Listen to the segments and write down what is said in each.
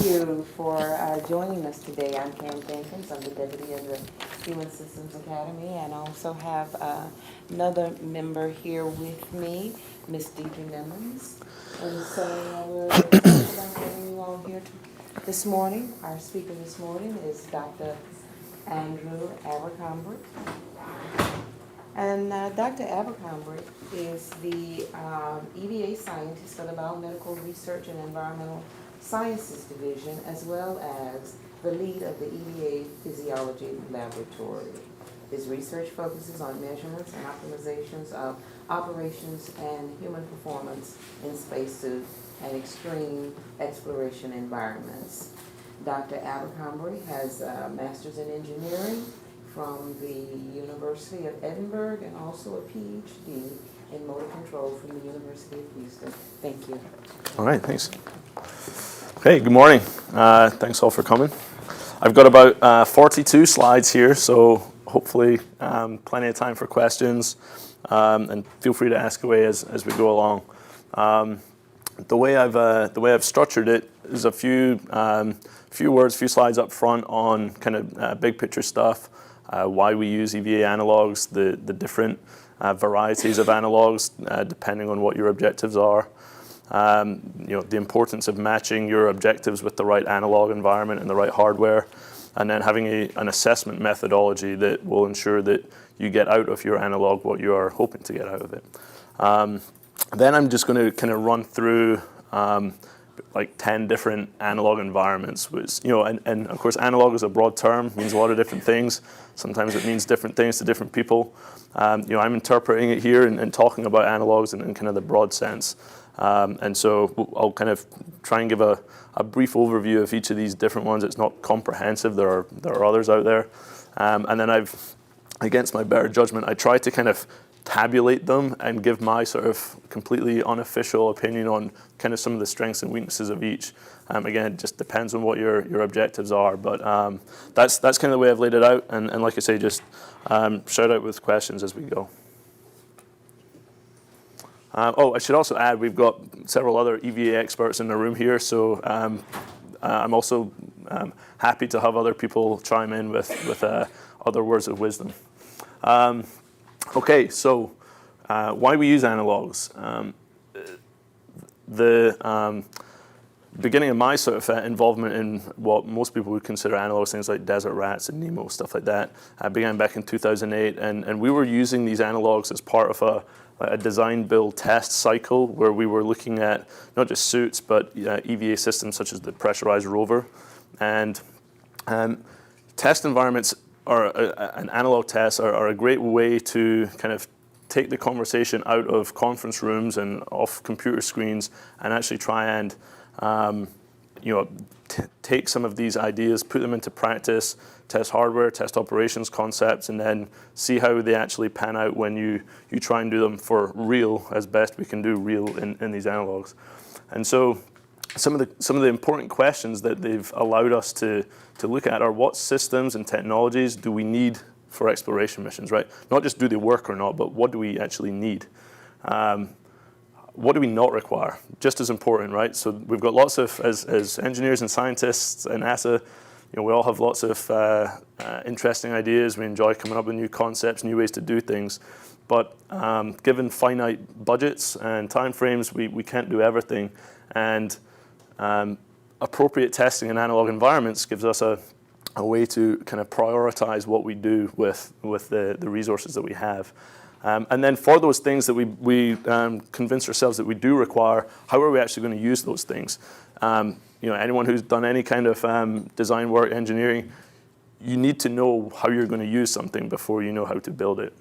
Thank you for joining us today. I'm Karen Jenkins. I'm the deputy of the Human Systems Academy, and I also have another member here with me, Ms. Deidre Nimmons. And so we're excited about having you all here this morning. Our speaker this morning is Dr. Andrew Abercrombie. And Dr. Abercrombie is the EVA scientist for the Biomedical Research and Environmental Sciences Division, as well as the lead of the EVA Physiology Laboratory. His research focuses on measurements and optimizations of operations and human performance in spacesuit and extreme exploration environments. Dr. Abercrombie has a master's in engineering from the University of Edinburgh and also a PhD in motor control from the University of Houston. Thank you. All right, thanks. Okay, good morning. Thanks all for coming. I've got about 42 slides here, so hopefully plenty of time for questions, and feel free to ask away as we go along. The way I've structured it is a few words, few slides up front on kind of big picture stuff. Why we use EVA analogs, the different varieties of analogs, depending on what your objectives are. The importance of matching your objectives with the right analog environment and the right hardware, and then having an assessment methodology that will ensure that you get out of your analog what you are hoping to get out of it. Then I'm just going to kind of run through like 10 different analog environments, which, and of course analog is a broad term, means a lot of different things. Sometimes it means different things to different people. I'm interpreting it here and talking about analogs in kind of the broad sense. And so I'll kind of try and give a brief overview of each of these different ones. It's not comprehensive, there are others out there. And then I've, against my better judgment, I try to kind of tabulate them and give my sort of completely unofficial opinion on kind of some of the strengths and weaknesses of each. Again, it just depends on what your objectives are, but that's kind of the way I've laid it out, and like I say, just shout out with questions as we go. I should also add, we've got several other EVA experts in the room here, so I'm also happy to have other people chime in with other words of wisdom. Okay, so why we use analogs. The beginning of my sort of involvement in what most people would consider analogs, things like Desert Rats and Nemo, stuff like that, began back in 2008, and we were using these analogs as part of a design, build, test cycle where we were looking at not just suits, but EVA systems such as the pressurized rover. And test environments and analog tests are a great way to kind of take the conversation out of conference rooms and off computer screens and actually try and take some of these ideas, put them into practice, test hardware, test operations concepts, and then see how they actually pan out when you try and do them for real, as best we can do real in these analogs. And so some of the important questions that they've allowed us to look at are what systems and technologies do we need for exploration missions, right? Not just do they work or not, but what do we actually need? What do we not require? Just as important, right? So we've got lots of, as engineers and scientists and NASA, we all have lots of interesting ideas. We enjoy coming up with new concepts, new ways to do things. But given finite budgets and timeframes, we can't do everything. And appropriate testing in analog environments gives us a way to kind of prioritize what we do with the resources that we have. And then for those things that we convince ourselves that we do require, how are we actually going to use those things? Anyone who's done any kind of design work, engineering, you need to know how you're going to use something before you know how to build it.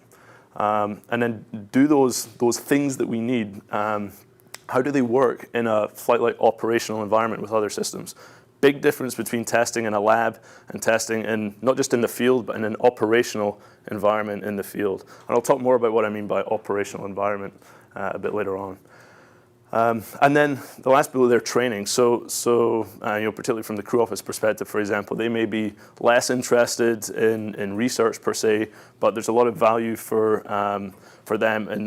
And then do those things that we need, how do they work in a flight-like operational environment with other systems? Big difference between testing in a lab and testing in, not just in the field, but in an operational environment in the field. And I'll talk more about what I mean by operational environment a bit later on. And then the last bit of their training. So particularly from the crew office perspective, for example, they may be less interested in research per se, but there's a lot of value for them in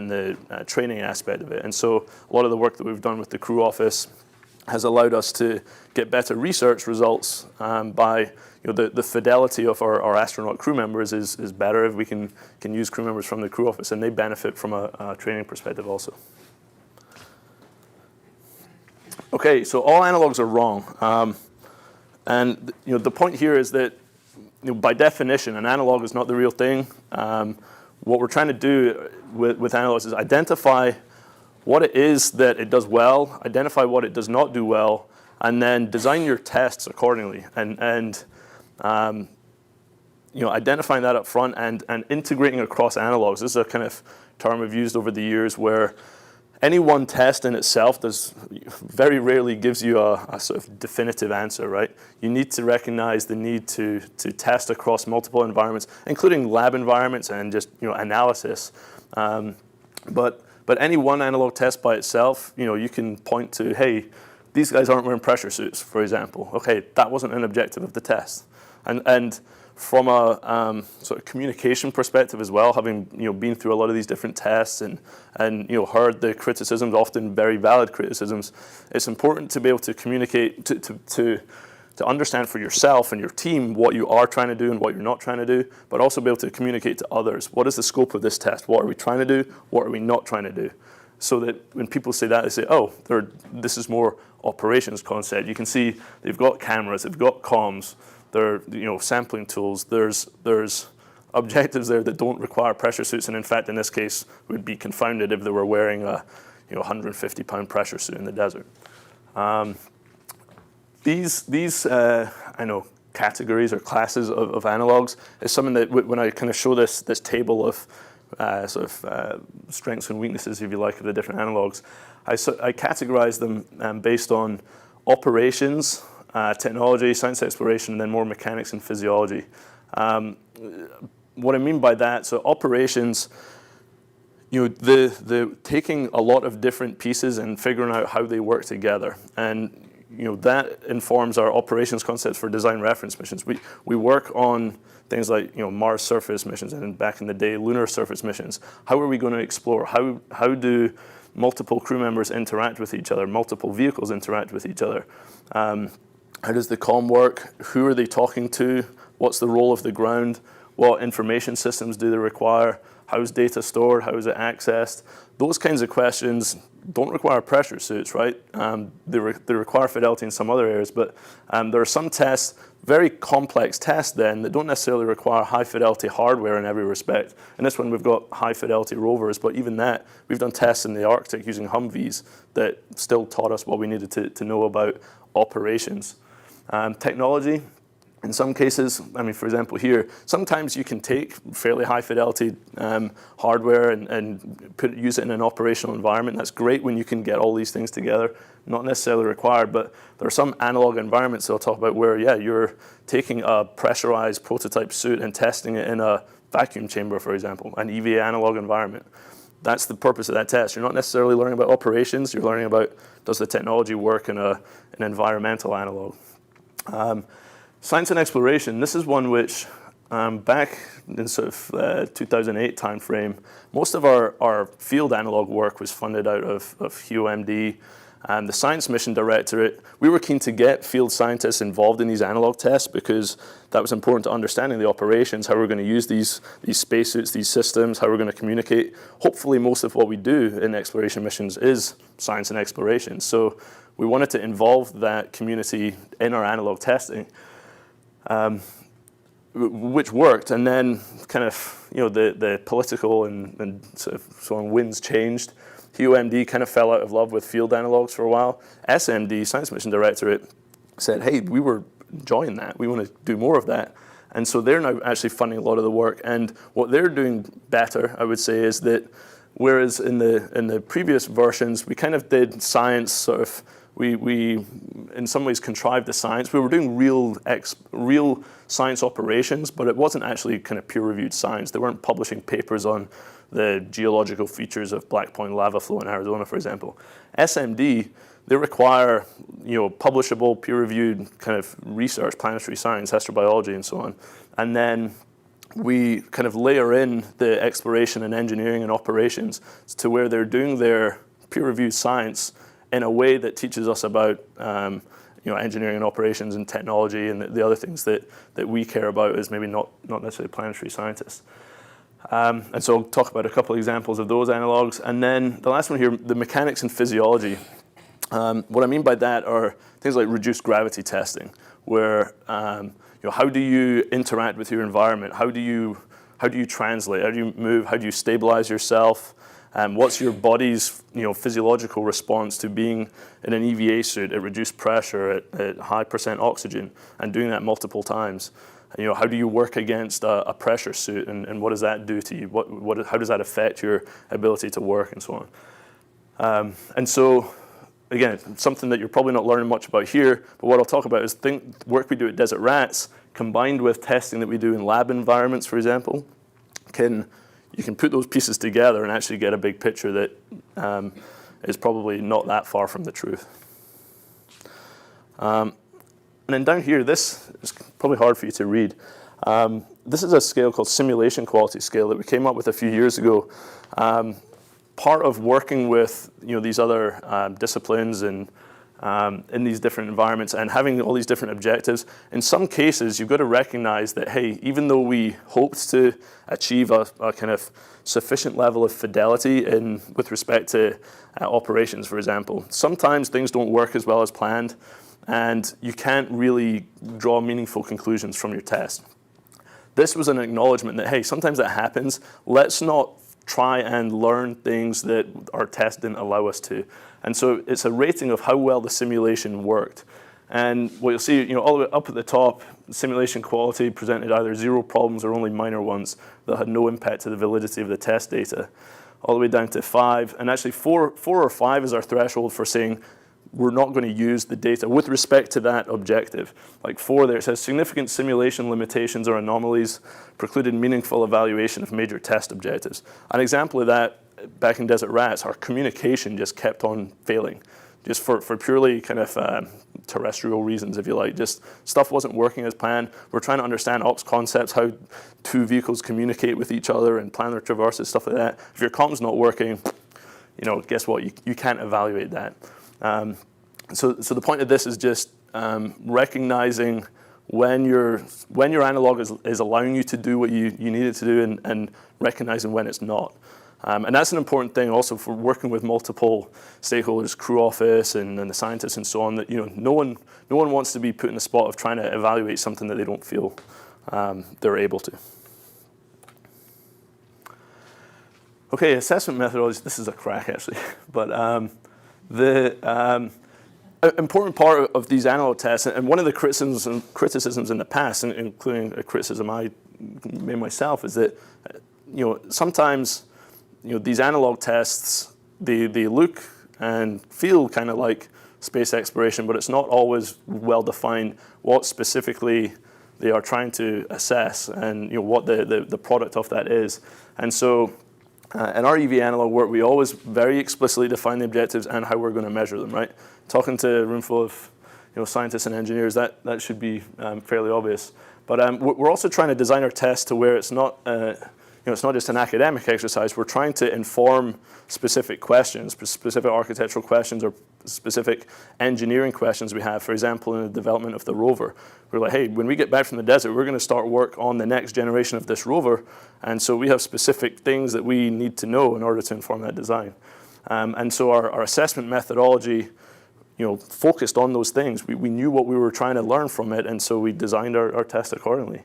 the training aspect of it. And so a lot of the work that we've done with the crew office has allowed us to get better research results by the fidelity of our astronaut crew members is better if we can use crew members from the crew office, and they benefit from a training perspective also. Okay, so all analogs are wrong, and the point here is that by definition, an analog is not the real thing. What we're trying to do with analogs is identify what it is that it does well, identify what it does not do well, and then design your tests accordingly. And identifying that up front and integrating across analogs. This is a kind of term we've used over the years where any one test in itself very rarely gives you a sort of definitive answer, right? You need to recognize the need to test across multiple environments, including lab environments and just analysis. But any one analog test by itself, you can point to, hey, these guys aren't wearing pressure suits, for example. Okay, that wasn't an objective of the test. And from a sort of communication perspective as well, having been through a lot of these different tests and heard the criticisms, often very valid criticisms, it's important to be able to communicate to understand for yourself and your team what you are trying to do and what you're not trying to do, but also be able to communicate to others. What is the scope of this test? What are we trying to do? What are we not trying to do? So that when people say that, they say, oh, this is more operations concept. You can see they've got cameras, they've got comms, there are sampling tools. There's objectives there that don't require pressure suits, and in fact, in this case, would be confounded if they were wearing a 150-pound pressure suit in the desert. These categories or classes of analogs is something that when I kind of show this table of strengths and weaknesses, if you like, of the different analogs, I categorize them based on operations, technology, science exploration, and then more mechanics and physiology. What I mean by that, so operations, the taking a lot of different pieces and figuring out how they work together, and that informs our operations concepts for design reference missions. We work on things like Mars surface missions, and back in the day, lunar surface missions. How are we going to explore? How do multiple crew members interact with each other? Multiple vehicles interact with each other? How does the comm work? Who are they talking to? What's the role of the ground? What information systems do they require? How's data stored? How is it accessed? Those kinds of questions don't require pressure suits, right? They require fidelity in some other areas, but there are some tests, very complex tests then, that don't necessarily require high fidelity hardware in every respect. In this one, we've got high fidelity rovers, but even that, we've done tests in the Arctic using Humvees that still taught us what we needed to know about operations. Technology, in some cases, for example here, sometimes you can take fairly high fidelity hardware and use it in an operational environment. That's great when you can get all these things together, not necessarily required, but there are some analog environments that I'll talk about where, you're taking a pressurized prototype suit and testing it in a vacuum chamber, for example, an EVA analog environment. That's the purpose of that test. You're not necessarily learning about operations, you're learning about, does the technology work in an environmental analog. Science and exploration, this is one which back in sort of 2008 timeframe, most of our field analog work was funded out of HUMD. The Science Mission Directorate, we were keen to get field scientists involved in these analog tests because that was important to understanding the operations, how we're going to use these spacesuits, these systems, how we're going to communicate. Hopefully most of what we do in exploration missions is science and exploration. So we wanted to involve that community in our analog testing. Which worked, and then kind of the political and sort of so on winds changed. HUMD kind of fell out of love with field analogs for a while. SMD, Science Mission Directorate, said, hey, we were enjoying that. We want to do more of that. And so they're now actually funding a lot of the work. And what they're doing better, I would say, is that whereas in the previous versions, we kind of did science sort of, we in some ways contrived the science. We were doing real science operations, but it wasn't actually kind of peer-reviewed science. They weren't publishing papers on the geological features of Black Point lava flow in Arizona, for example. SMD, they require publishable, peer-reviewed kind of research, planetary science, astrobiology, and so on. And then we kind of layer in the exploration and engineering and operations to where they're doing their peer-reviewed science in a way that teaches us about engineering and operations and technology and the other things that we care about as maybe not necessarily planetary scientists. And so I'll talk about a couple of examples of those analogs. And then the last one here, the mechanics and physiology. What I mean by that are things like reduced gravity testing, where how do you interact with your environment? How do you translate? How do you move? How do you stabilize yourself? What's your body's physiological response to being in an EVA suit at reduced pressure at high % oxygen and doing that multiple times? How do you work against a pressure suit, and what does that do to you? How does that affect your ability to work and so on? And so, again, something that you're probably not learning much about here, but what I'll talk about is work we do at Desert Rats combined with testing that we do in lab environments, for example. You can put those pieces together and actually get a big picture that is probably not that far from the truth. And then down here, this is probably hard for you to read. This is a scale called simulation quality scale that we came up with a few years ago. Part of working with these other disciplines and in these different environments and having all these different objectives, in some cases you've got to recognize that, hey, even though we hoped to achieve a kind of sufficient level of fidelity with respect to operations, for example, sometimes things don't work as well as planned and you can't really draw meaningful conclusions from your test. This was an acknowledgement that, hey, sometimes that happens. Let's not try and learn things that our test didn't allow us to. And so it's a rating of how well the simulation worked. And what you'll see, all the way up at the top, simulation quality presented either 0 problems or only minor ones that had no impact to the validity of the test data, all the way down to 5. And actually 4 or 5 is our threshold for saying we're not going to use the data with respect to that objective. Like 4 there, it says significant simulation limitations or anomalies precluded meaningful evaluation of major test objectives. An example of that, back in Desert Rats, our communication just kept on failing, just for purely kind of terrestrial reasons, if you like. Just stuff wasn't working as planned. We're trying to understand ops concepts, how 2 vehicles communicate with each other and plan their traverses, stuff like that. If your comp's not working, guess what? You can't evaluate that. So the point of this is just recognizing when your analog is allowing you to do what you need it to do, and recognizing when it's not. And that's an important thing also for working with multiple stakeholders, crew office and the scientists and so on, that no one wants to be put in the spot of trying to evaluate something that they don't feel they're able to. Okay, assessment methodology, this is a crack actually, but the important part of these analog tests, and one of the criticisms in the past, including a criticism I made myself, is that sometimes these analog tests, they look and feel kind of like space exploration, but it's not always well defined what specifically they are trying to assess and what the product of that is. And so in our EV analog work, we always very explicitly define the objectives and how we're going to measure them, right? Talking to a room full of scientists and engineers, that should be fairly obvious. But we're also trying to design our test to where it's not it's not just an academic exercise. We're trying to inform specific questions, specific architectural questions or specific engineering questions we have. For example, in the development of the rover, we're like, hey, when we get back from the desert, we're going to start work on the next generation of this rover. And so we have specific things that we need to know in order to inform that design. And so our assessment methodology focused on those things. We knew what we were trying to learn from it, and so we designed our test accordingly.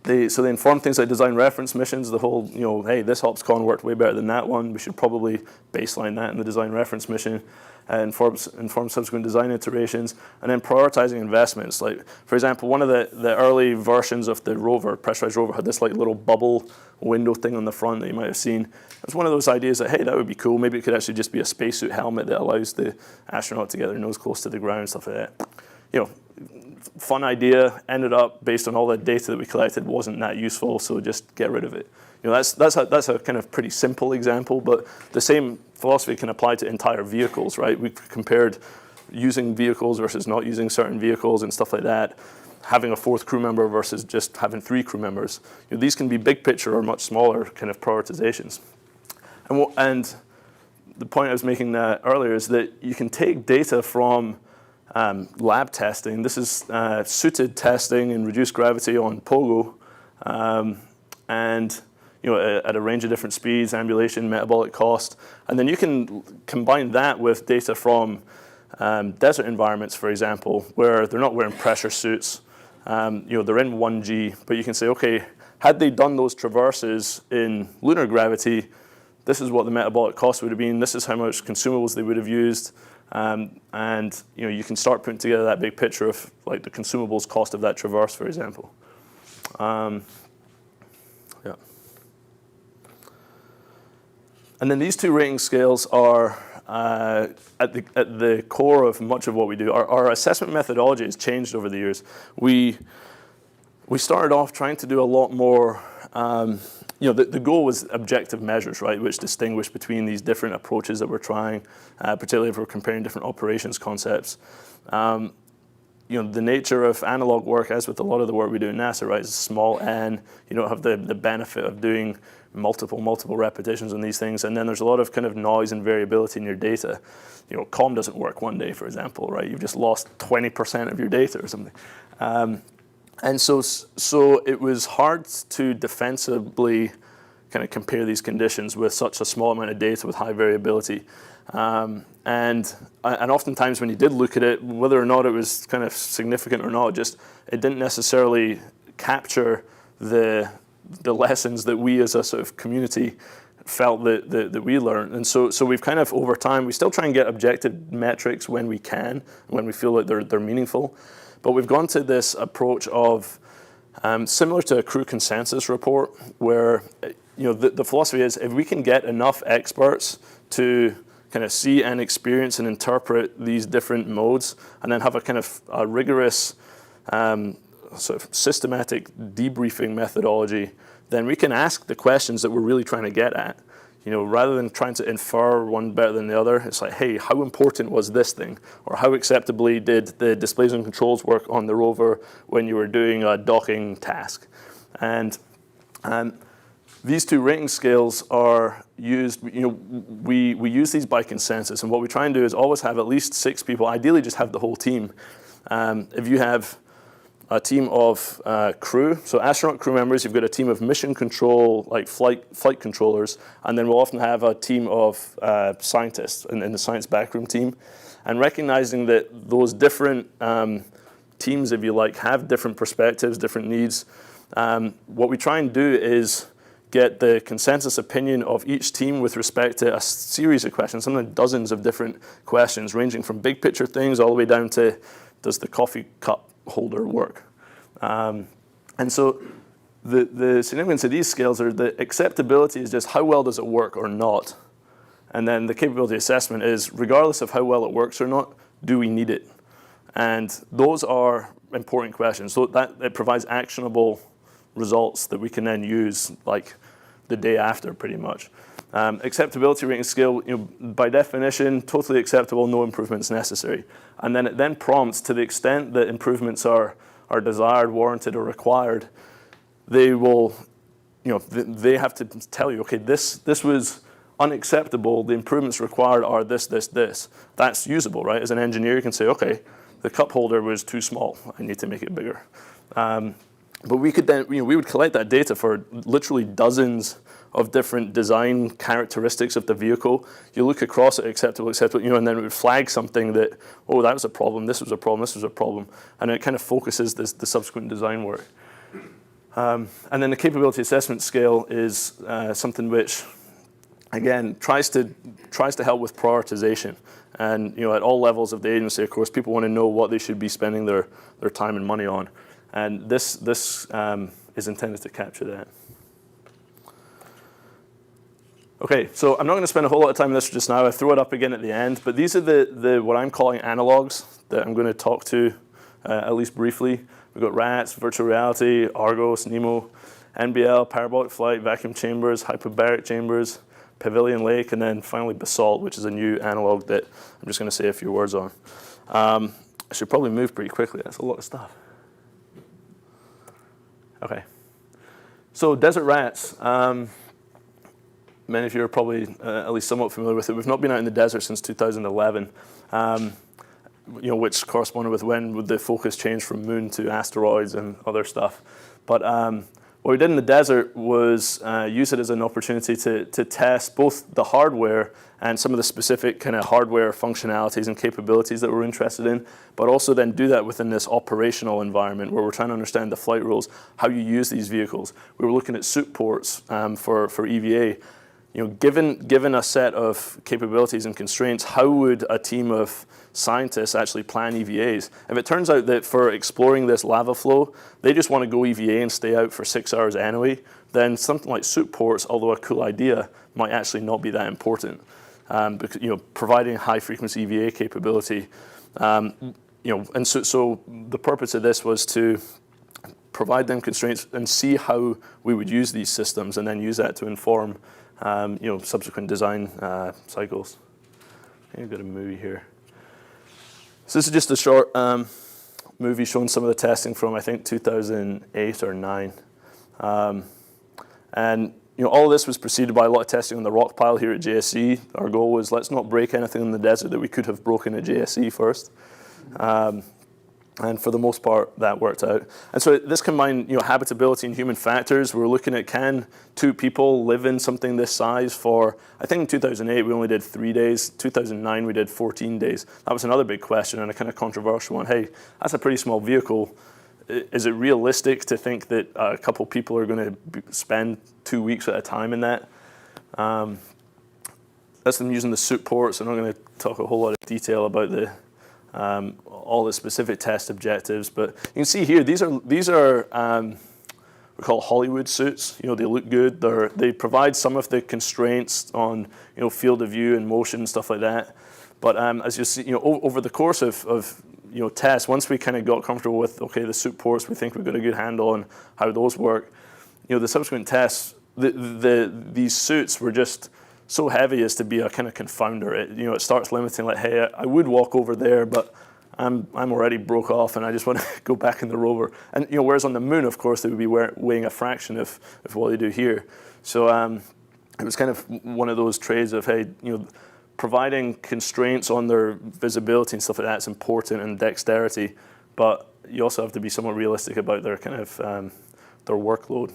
They inform things like design reference missions, the whole, hey, this HOPS-CON worked way better than that one. We should probably baseline that in the design reference mission, and inform subsequent design iterations, and then prioritizing investments. Like, for example, one of the early versions of the rover, pressurized rover, had this like little bubble window thing on the front that you might have seen. It was one of those ideas that, hey, that would be cool. Maybe it could actually just be a spacesuit helmet that allows the astronaut to get their nose close to the ground, stuff like that. Fun idea, ended up, based on all the data that we collected, wasn't that useful, so just get rid of it. That's a kind of pretty simple example, but the same philosophy can apply to entire vehicles, right? We've compared using vehicles versus not using certain vehicles and stuff like that, having a 4th crew member versus just having 3 crew members. These can be big picture or much smaller kind of prioritizations. And the point I was making earlier is that you can take data from lab testing. This is suited testing in reduced gravity on pogo, and at a range of different speeds, ambulation, metabolic cost, and then you can combine that with data from desert environments, for example, where they're not wearing pressure suits. They're in 1G, but you can say, okay, had they done those traverses in lunar gravity, this is what the metabolic cost would have been. This is how much consumables they would have used, and you can start putting together that big picture of like the consumables cost of that traverse, for example. Yeah. And then these two rating scales are at the core of much of what we do. Our assessment methodology has changed over the years. We started off trying to do a lot more. The goal was objective measures, right, which distinguish between these different approaches that we're trying, particularly if we're comparing different operations concepts. The nature of analog work, as with a lot of the work we do in NASA, right, is small n. You don't have the benefit of doing multiple repetitions on these things, and then there's a lot of kind of noise and variability in your data. COM doesn't work one day, for example, right? You've just lost 20% of your data or something. And so it was hard to defensively kind of compare these conditions with such a small amount of data with high variability. And oftentimes when you did look at it, whether or not it was kind of significant or not, it didn't necessarily capture the lessons that we as a sort of community felt that we learned. And so we've kind of, over time, we still try and get objective metrics when we can, when we feel like they're meaningful. But we've gone to this approach of, similar to a crew consensus report, where the philosophy is if we can get enough experts to kind of see and experience and interpret these different modes, and then have a kind of a rigorous sort of systematic debriefing methodology, then we can ask the questions that we're really trying to get at. Rather than trying to infer one better than the other, it's like, hey, how important was this thing? Or how acceptably did the displays and controls work on the rover when you were doing a docking task? And these two rating scales are used, we use these by consensus, and what we try and do is always have at least 6 people, ideally just have the whole team. If you have a team of crew, so astronaut crew members, you've got a team of mission control, like flight controllers, and then we'll often have a team of scientists in the science backroom team. And recognizing that those different teams, if you like, have different perspectives, different needs, what we try and do is get the consensus opinion of each team with respect to a series of questions, sometimes dozens of different questions, ranging from big picture things all the way down to, does the coffee cup holder work? And so the significance of these scales are the acceptability is just how well does it work or not? And then the capability assessment is, regardless of how well it works or not, do we need it? And those are important questions. So that it provides actionable results that we can then use like the day after, pretty much. Acceptability rating scale, by definition, totally acceptable, no improvements necessary. And then it then prompts, to the extent that improvements are desired, warranted, or required, they will, they have to tell you, okay, this was unacceptable, the improvements required are this. That's usable, right? As an engineer, you can say, okay, the cup holder was too small, I need to make it bigger. But we could then, we would collect that data for literally dozens of different design characteristics of the vehicle. You look across at acceptable, and then it would flag something that, oh, that was a problem, this was a problem, this was a problem. And it kind of focuses the subsequent design work. And then the capability assessment scale is something which, again, tries to help with prioritization. And at all levels of the agency, of course, people want to know what they should be spending their time and money on. And this is intended to capture that. Okay, so I'm not going to spend a whole lot of time on this just now. I throw it up again at the end. But these are the what I'm calling analogs that I'm going to talk to, at least briefly. We've got RATS, virtual reality, Argos, NEMO, NBL, parabolic flight, vacuum chambers, hypobaric chambers, Pavilion Lake, and then finally Basalt, which is a new analog that I'm just going to say a few words on. I should probably move pretty quickly. That's a lot of stuff. Okay. So desert rats. many of you are probably at least somewhat familiar with it. We've not been out in the desert since 2011, which corresponded with when would the focus change from moon to asteroids and other stuff. But what we did in the desert was use it as an opportunity to test both the hardware and some of the specific kind of hardware functionalities and capabilities that we're interested in, but also then do that within this operational environment where we're trying to understand the flight rules, how you use these vehicles. We were looking at suit ports for EVA. Given a set of capabilities and constraints, how would a team of scientists actually plan EVAs? If it turns out that for exploring this lava flow, they just want to go EVA and stay out for 6 hours anyway, then something like suit ports, although a cool idea, might actually not be that important. Because providing high frequency EVA capability, and so the purpose of this was to provide them constraints and see how we would use these systems, and then use that to inform subsequent design cycles. I've got a movie here. So this is just a short movie showing some of the testing from, I think, 2008 or 9. And all of this was preceded by a lot of testing on the rock pile here at JSC. Our goal was, let's not break anything in the desert that we could have broken at JSC first. And for the most part, that worked out. And so this combined, habitability and human factors. We're looking at, can 2 people live in something this size for, I think in 2008 we only did 3 days. 2009 we did 14 days. That was another big question and a kind of controversial one. Hey, that's a pretty small vehicle. Is it realistic to think that a couple people are going to spend 2 weeks at a time in that? That's them using the suit ports. I'm not going to talk a whole lot of detail about all the specific test objectives, but you can see here, these are we call Hollywood suits. They look good. They provide some of the constraints on field of view and motion and stuff like that. But as you see, over the course of tests, once we kind of got comfortable with, okay, the suit ports, we think we've got a good handle on how those work. The subsequent tests, these suits were just so heavy as to be a kind of confounder. It starts limiting, like, hey, I would walk over there, but I'm already broke off, and I just want to go back in the rover. And whereas on the moon, of course, they would be weighing a fraction of what they do here. So it was kind of one of those trades of, hey, providing constraints on their visibility and stuff like that is important, and dexterity, but you also have to be somewhat realistic about their kind of their workload.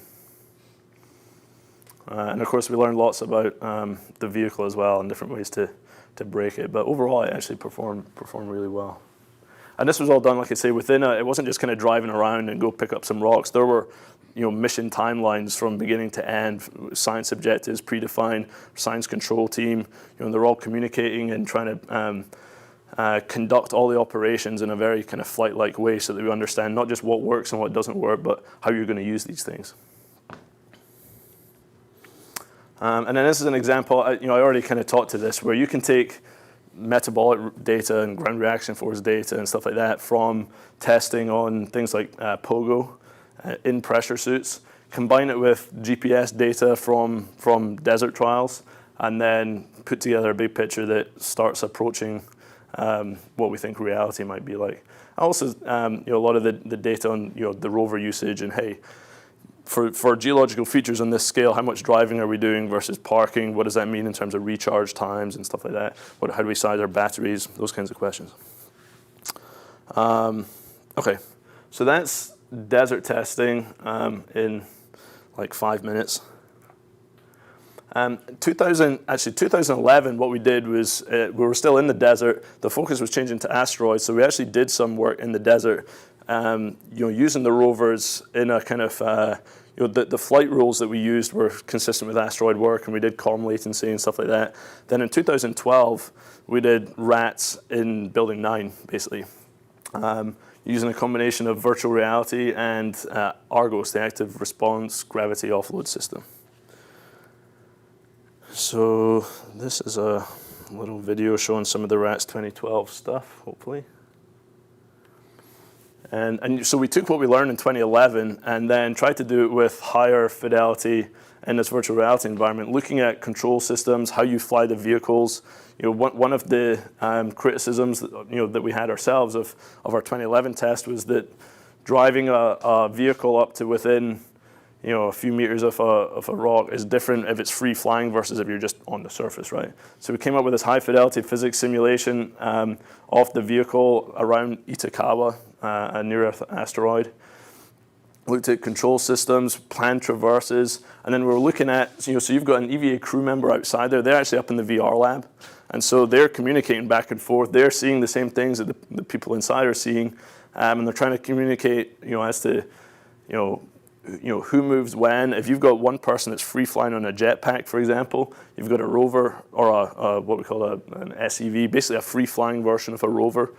And of course, we learned lots about the vehicle as well and different ways to break it. But overall, it actually performed really well. And this was all done, like I say, it wasn't just kind of driving around and go pick up some rocks. There were mission timelines from beginning to end, science objectives predefined, science control team. They're all communicating and trying to conduct all the operations in a very kind of flight-like way, so that we understand not just what works and what doesn't work, but how you're going to use these things. And then this is an example. I already kind of talked to this, where you can take metabolic data and ground reaction force data and stuff like that from testing on things like pogo in pressure suits, combine it with GPS data from desert trials, and then put together a big picture that starts approaching what we think reality might be like. Also, a lot of the data on the rover usage, and hey, for geological features on this scale, how much driving are we doing versus parking? What does that mean in terms of recharge times and stuff like that? How do we size our batteries? Those kinds of questions. Okay, so that's desert testing in like 5 minutes. 2011, what we did was we were still in the desert. The focus was changing to asteroids, so we actually did some work in the desert. Using the rovers in a kind of, the flight rules that we used were consistent with asteroid work, and we did column latency and stuff like that. Then in 2012, we did RATS in Building 9, basically, using a combination of virtual reality and Argos, the active response gravity offload system. So this is a little video showing some of the RATS 2012 stuff, hopefully. And so we took what we learned in 2011 and then tried to do it with higher fidelity in this virtual reality environment, looking at control systems, how you fly the vehicles. One of the criticisms that we had ourselves of our 2011 test was that driving a vehicle up to within a few meters of a rock is different if it's free flying versus if you're just on the surface, right? So we came up with this high fidelity physics simulation of the vehicle around Itokawa, a near-Earth asteroid. Looked at control systems, planned traverses, and then we were looking at, so you've got an EVA crew member outside there. They're actually up in the VR lab, and so they're communicating back and forth. They're seeing the same things that the people inside are seeing, and they're trying to communicate, as to, who moves when. If you've got one person that's free flying on a jetpack, for example, you've got a rover or what we call an SEV, basically a free flying version of a rover.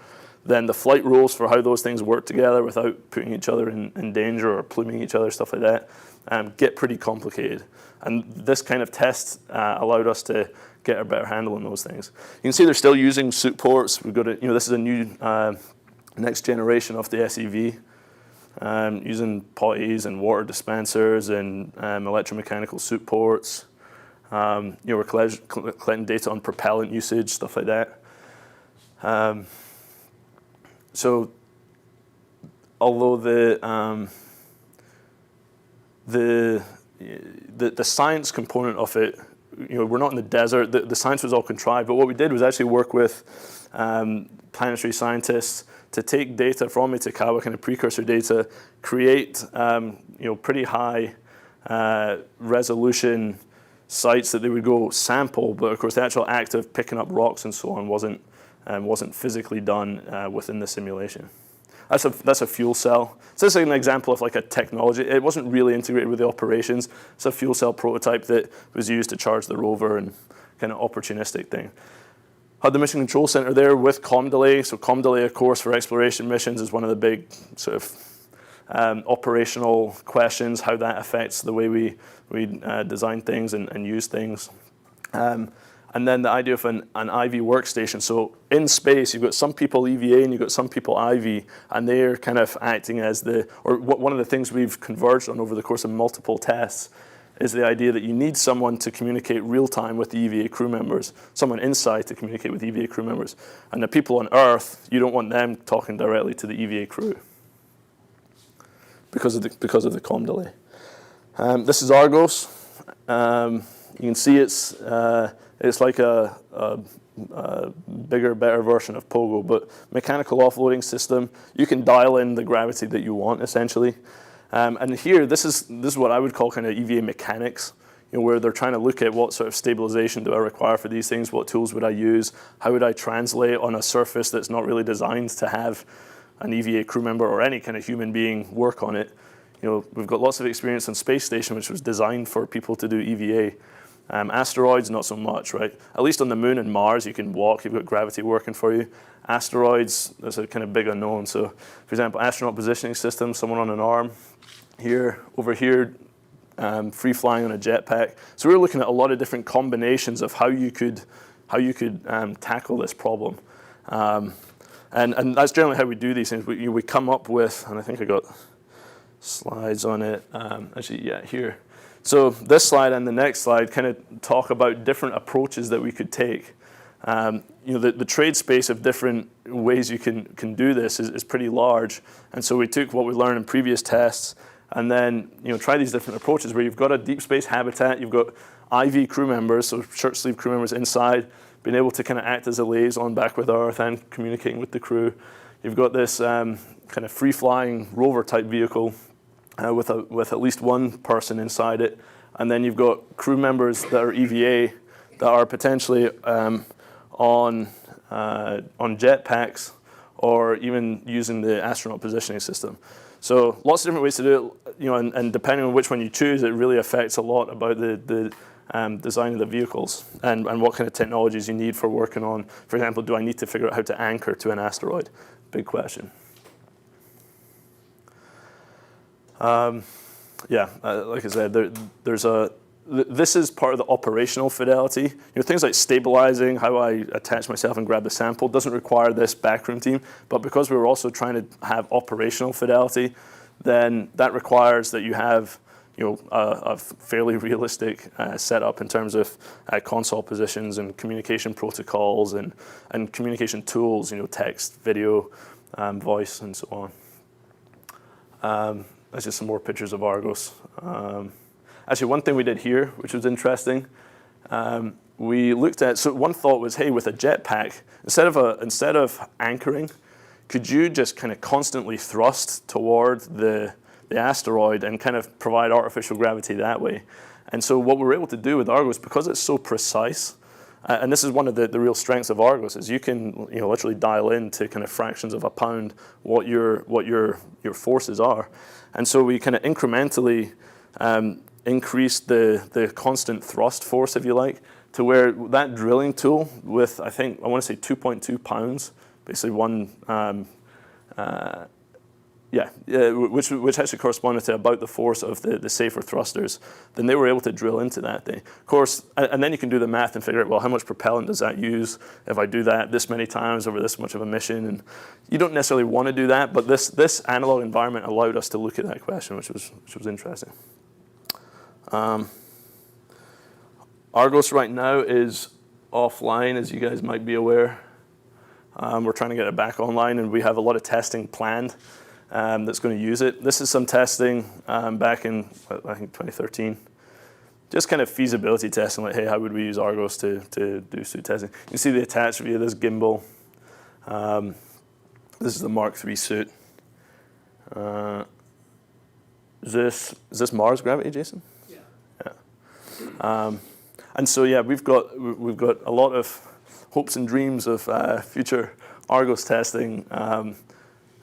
Then the flight rules for how those things work together without putting each other in danger or pluming each other, stuff like that, get pretty complicated. And this kind of test allowed us to get a better handle on those things. You can see they're still using suit ports. We've got this is a new next generation of the SEV, using potties and water dispensers and electromechanical suit ports. We're collecting data on propellant usage, stuff like that. So, although the science component of it, we're not in the desert. The science was all contrived, but what we did was actually work with planetary scientists to take data from Itokawa, kind of precursor data, create pretty high resolution sites that they would go sample, but of course the actual act of picking up rocks and so on wasn't physically done within the simulation. That's a fuel cell. So this is an example of like a technology. It wasn't really integrated with the operations. It's a fuel cell prototype that was used to charge the rover and kind of opportunistic thing. Had the Mission Control Center there with COM delay. So COM delay, of course, for exploration missions is one of the big sort of operational questions, how that affects the way we design things and use things. And then the idea of an IV workstation. So in space, you've got some people EVA and you've got some people IV, and they're kind of acting as one of the things we've converged on over the course of multiple tests is the idea that you need someone to communicate real time with the EVA crew members, someone inside to communicate with EVA crew members. And the people on Earth, you don't want them talking directly to the EVA crew because of the COM delay. This is Argos. You can see it's like a bigger, better version of Pogo, but mechanical offloading system. You can dial in the gravity that you want, essentially. And here, this is what I would call kind of EVA mechanics, where they're trying to look at what sort of stabilization do I require for these things, what tools would I use, how would I translate on a surface that's not really designed to have an EVA crew member or any kind of human being work on it. We've got lots of experience on Space Station, which was designed for people to do EVA. Asteroids, not so much, right? At least on the Moon and Mars, you can walk, you've got gravity working for you. Asteroids, that's a kind of big unknown. So, for example, astronaut positioning system, someone on an arm. Over here, free flying on a jetpack. So we're looking at a lot of different combinations of how you could tackle this problem. And that's generally how we do these things. We come up with, and I think I got slides on it. Actually, yeah, here. So this slide and the next slide kind of talk about different approaches that we could take. The trade space of different ways you can do this is pretty large. And so we took what we learned in previous tests and then try these different approaches where you've got a deep space habitat, you've got IV crew members, so shirt sleeve crew members inside, being able to kind of act as a liaison back with Earth and communicating with the crew. You've got this kind of free-flying rover type vehicle with at least one person inside it, and then you've got crew members that are EVA that are potentially on jetpacks or even using the astronaut positioning system. So lots of different ways to do it, and depending on which one you choose, it really affects a lot about the design of the vehicles and what kind of technologies you need for working on. For example, do I need to figure out how to anchor to an asteroid? Big question. Like I said, this is part of the operational fidelity. Things like stabilizing, how I attach myself and grab the sample doesn't require this backroom team, but because we were also trying to have operational fidelity, then that requires that you have a fairly realistic setup in terms of console positions and communication protocols and communication tools, text, video, voice, and so on. that's just some more pictures of Argos. Actually, one thing we did here, which was interesting, we looked at, so one thought was, hey, with a jetpack, instead of anchoring, could you just kind of constantly thrust toward the asteroid and kind of provide artificial gravity that way? And so what we were able to do with Argos, because it's so precise, and this is one of the real strengths of Argos, is you can literally dial in to kind of fractions of a pound what your forces are. And so we kind of incrementally increased the constant thrust force, if you like, to where that drilling tool with, I want to say 2.2 pounds, basically one, which actually corresponded to about the force of the safer thrusters, then they were able to drill into that thing. Of course, and then you can do the math and figure out, well, how much propellant does that use if I do that this many times over this much of a mission? And you don't necessarily want to do that, but this analog environment allowed us to look at that question, which was interesting. Argos right now is offline, as you guys might be aware. We're trying to get it back online, and we have a lot of testing planned that's going to use it. This is some testing back in, I think, 2013. Just kind of feasibility testing, like, hey, how would we use Argos to do suit testing? You can see the attached via this gimbal. This is the Mark III suit. Is this Mars gravity, Jason? Yeah. And so, yeah, we've got a lot of hopes and dreams of future Argos testing.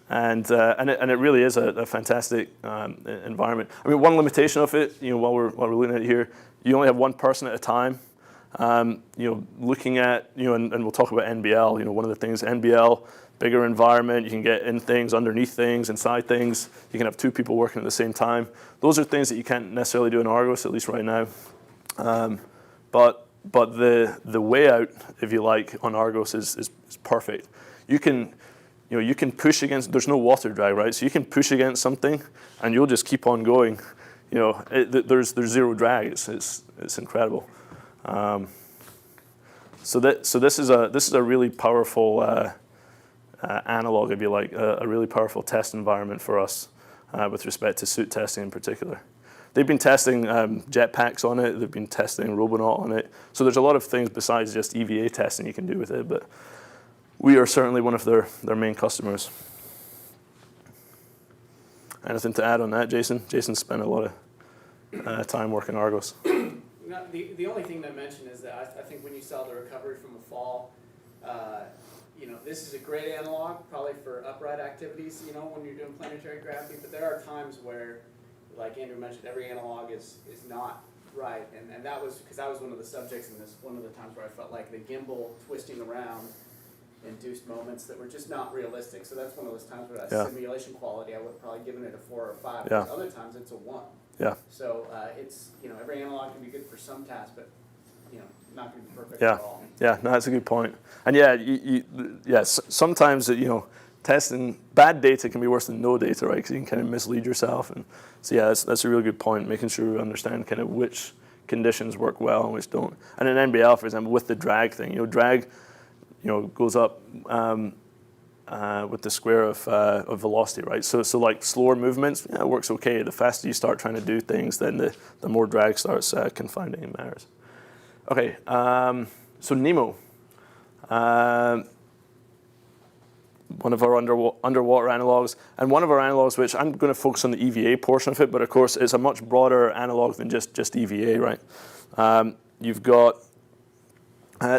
And it really is a fantastic environment. I mean, one limitation of it, while we're looking at it here, you only have one person at a time. Looking at, and we'll talk about NBL. One of the things, NBL, bigger environment. You can get in things, underneath things, inside things. You can have two people working at the same time. Those are things that you can't necessarily do in Argos, at least right now. But the way out, if you like, on Argos is perfect. You can push against, there's no water drag, right? So you can push against something and you'll just keep on going. There's zero drag. It's incredible. So this is a really powerful analog, if you like, a really powerful test environment for us with respect to suit testing in particular. They've been testing jetpacks on it. They've been testing Robonaut on it. So there's a lot of things besides just EVA testing you can do with it, but we are certainly one of their main customers. Anything to add on that, Jason? Jason spent a lot of time working Argos. No, the only thing to mention is that I think when you saw the recovery from a fall, this is a great analog probably for upright activities, when you're doing planetary gravity, but there are times where, like Andrew mentioned, every analog is not right, and that was because that was one of the subjects in this, one of the times where I felt like the gimbal twisting around induced moments that were just not realistic. So that's one of those times where that simulation quality, I would have probably given it a 4 or 5. Yeah. Other times it's a 1. Yeah. So it's, every analog can be good for some tasks, but not going to be perfect at all. Yeah, no, that's a good point. And sometimes testing bad data can be worse than no data, right? Because you can kind of mislead yourself. And so that's a really good point. Making sure we understand kind of which conditions work well and which don't. And in NBL, for example, with the drag thing, drag, goes up with the square of velocity, right? So like slower movements, it works okay. The faster you start trying to do things, then the more drag starts confounding matters. Okay, so NEMO. One of our underwater analogs, and one of our analogs, which I'm going to focus on the EVA portion of it, but of course it's a much broader analog than just EVA, right? You've got,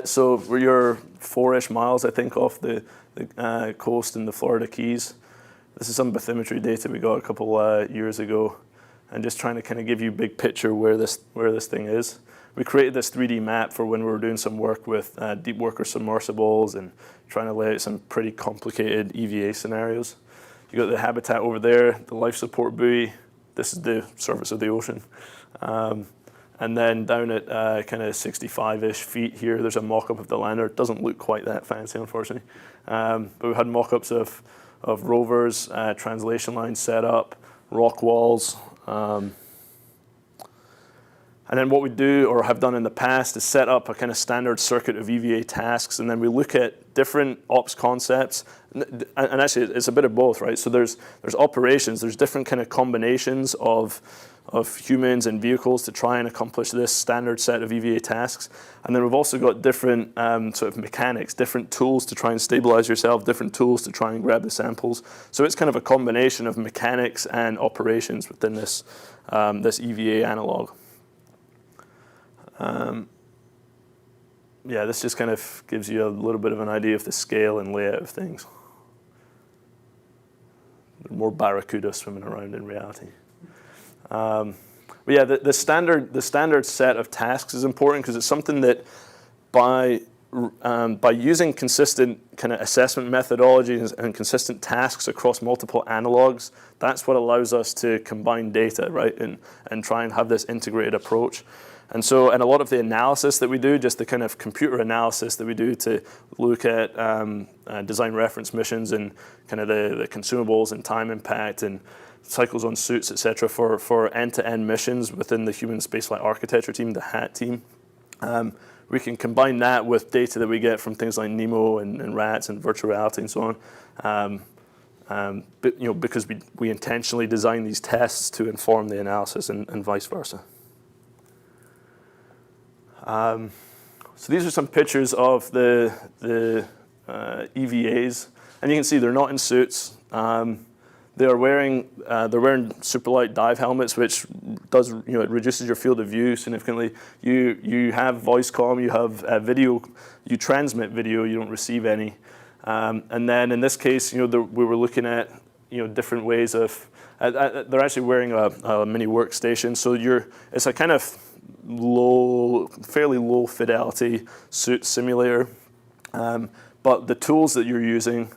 so you're 4-ish miles, I think, off the coast in the Florida Keys. This is some bathymetry data we got a couple years ago, and just trying to kind of give you a big picture where this thing is. We created this 3D map for when we were doing some work with deep worker submersibles and trying to lay out some pretty complicated EVA scenarios. You got the habitat over there, the life support buoy. This is the surface of the ocean. And then down at kind of 65-ish feet here, there's a mock-up of the lander. It doesn't look quite that fancy, unfortunately. But we had mock-ups of rovers, translation lines set up, rock walls. And then what we do or have done in the past is set up a kind of standard circuit of EVA tasks, and then we look at different ops concepts, and actually it's a bit of both, right? So there's operations, there's different kind of combinations of humans and vehicles to try and accomplish this standard set of EVA tasks. And then we've also got different sort of mechanics, different tools to try and stabilize yourself, different tools to try and grab the samples. So it's kind of a combination of mechanics and operations within this, this EVA analog. Yeah, this just kind of gives you a little bit of an idea of the scale and layout of things. There are more barracuda swimming around in reality. But yeah, the standard set of tasks is important because it's something that by using consistent kind of assessment methodologies and consistent tasks across multiple analogs, that's what allows us to combine data, right, and try and have this integrated approach. And so, and a lot of the analysis that we do, just the kind of computer analysis that we do to look at design reference missions and kind of the consumables and time impact and cycles on suits, et cetera, for end-to-end missions within the human spaceflight architecture team, the HAT team. We can combine that with data that we get from things like NEMO and RATS and virtual reality and so on. But, you know, because we intentionally design these tests to inform the analysis and vice versa. So these are some pictures of the EVAs, and you can see they're not in suits. They're wearing superlight dive helmets, which does, you know, it reduces your field of view significantly. You have voice comm, you have video, you transmit video, you don't receive any. And then in this case, you know, we were looking at, you know, different ways of. They're actually wearing a mini workstation, so it's a kind of fairly low fidelity suit simulator, but the tools that you're using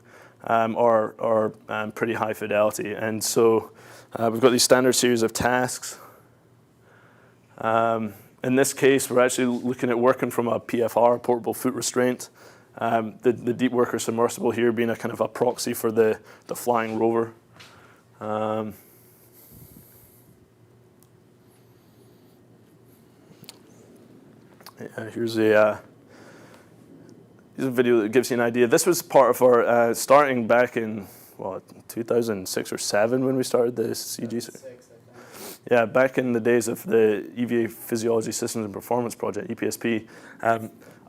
are pretty high fidelity. And so we've got these standard series of tasks. In this case, we're actually looking at working from a PFR, portable foot restraint. The deep worker submersible here being a kind of a proxy for the flying rover. Here's a video that gives you an idea. This was part of our starting back in 2006 or 7 when we started the CG. Yeah, back in the days of the EVA Physiology Systems and Performance Project, EPSP.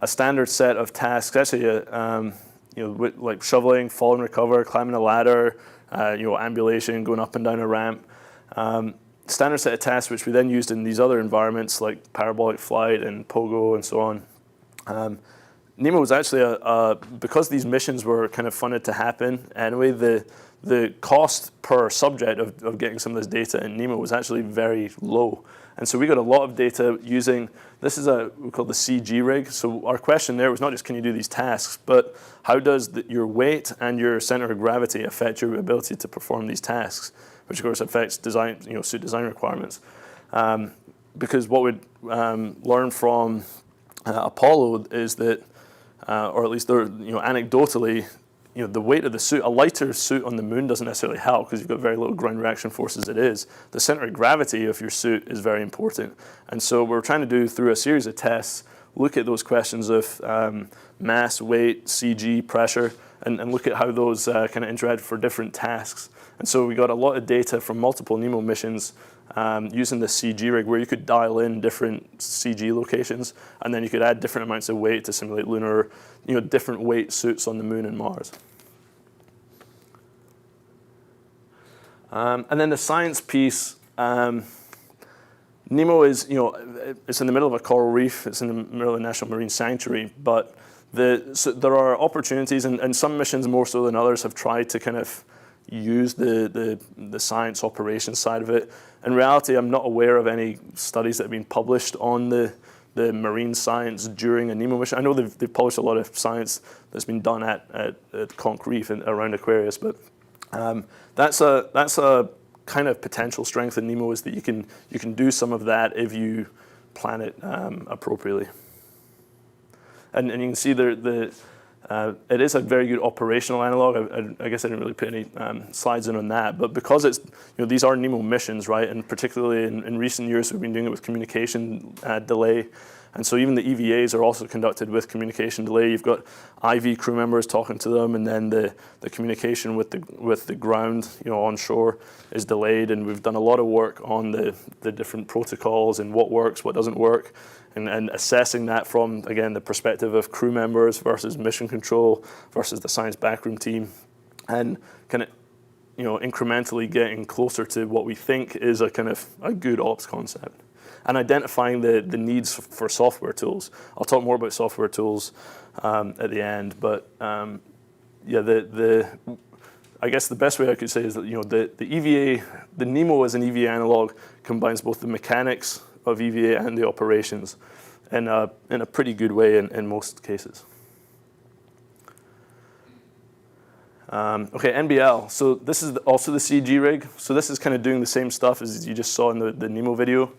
A standard set of tasks, actually, you know, like shoveling, fall and recover, climbing a ladder, you know, ambulation, going up and down a ramp. Standard set of tasks which we then used in these other environments like parabolic flight and pogo and so on. NEMO was actually because these missions were kind of funded to happen anyway, the cost per subject of getting some of this data in NEMO was actually very low. And so we got a lot of data using, this is we call the CG rig. So our question there was not just can you do these tasks, but how does your weight and your center of gravity affect your ability to perform these tasks, which of course affects design, you know, suit design requirements. Because what we'd learn from Apollo is that, or at least you know, anecdotally, you know, the weight of the suit, a lighter suit on the moon doesn't necessarily help because you've got very little ground reaction force as it is. The center of gravity of your suit is very important. And so we're trying to do, through a series of tests, look at those questions of mass, weight, CG, pressure, and look at how those kind of interact for different tasks. And so we got a lot of data from multiple NEMO missions using the CG rig where you could dial in different CG locations, and then you could add different amounts of weight to simulate lunar, you know, different weight suits on the moon and Mars. And then the science piece, NEMO is, you know, it's in the middle of a coral reef, it's in the middle of a national marine sanctuary, but so there are opportunities, and some missions more so than others have tried to kind of use the science operations side of it. In reality, I'm not aware of any studies that have been published on the marine science during a NEMO mission. I know they've published a lot of science that's been done at Conch Reef and around Aquarius, but that's a kind of potential strength in NEMO is that you can do some of that if you plan it appropriately. And you can see it is a very good operational analog. I guess I didn't really put any slides in on that, but because it's, you know, these are NEMO missions, right? And particularly in recent years, we've been doing it with communication delay. And so even the EVAs are also conducted with communication delay. You've got IV crew members talking to them, and then the communication with the ground, onshore is delayed. And we've done a lot of work on the different protocols and what works, what doesn't work, and assessing that from, again, the perspective of crew members versus mission control versus the science backroom team, and kind of incrementally getting closer to what we think is a kind of a good ops concept. And identifying the needs for software tools. I'll talk more about software tools at the end, but I guess the best way I could say is that the EVA, the NEMO as an EVA analog combines both the mechanics of EVA and the operations in a pretty good way in most cases. Okay, NBL. So this is also the CG rig. So this is kind of doing the same stuff as you just saw in the NEMO video.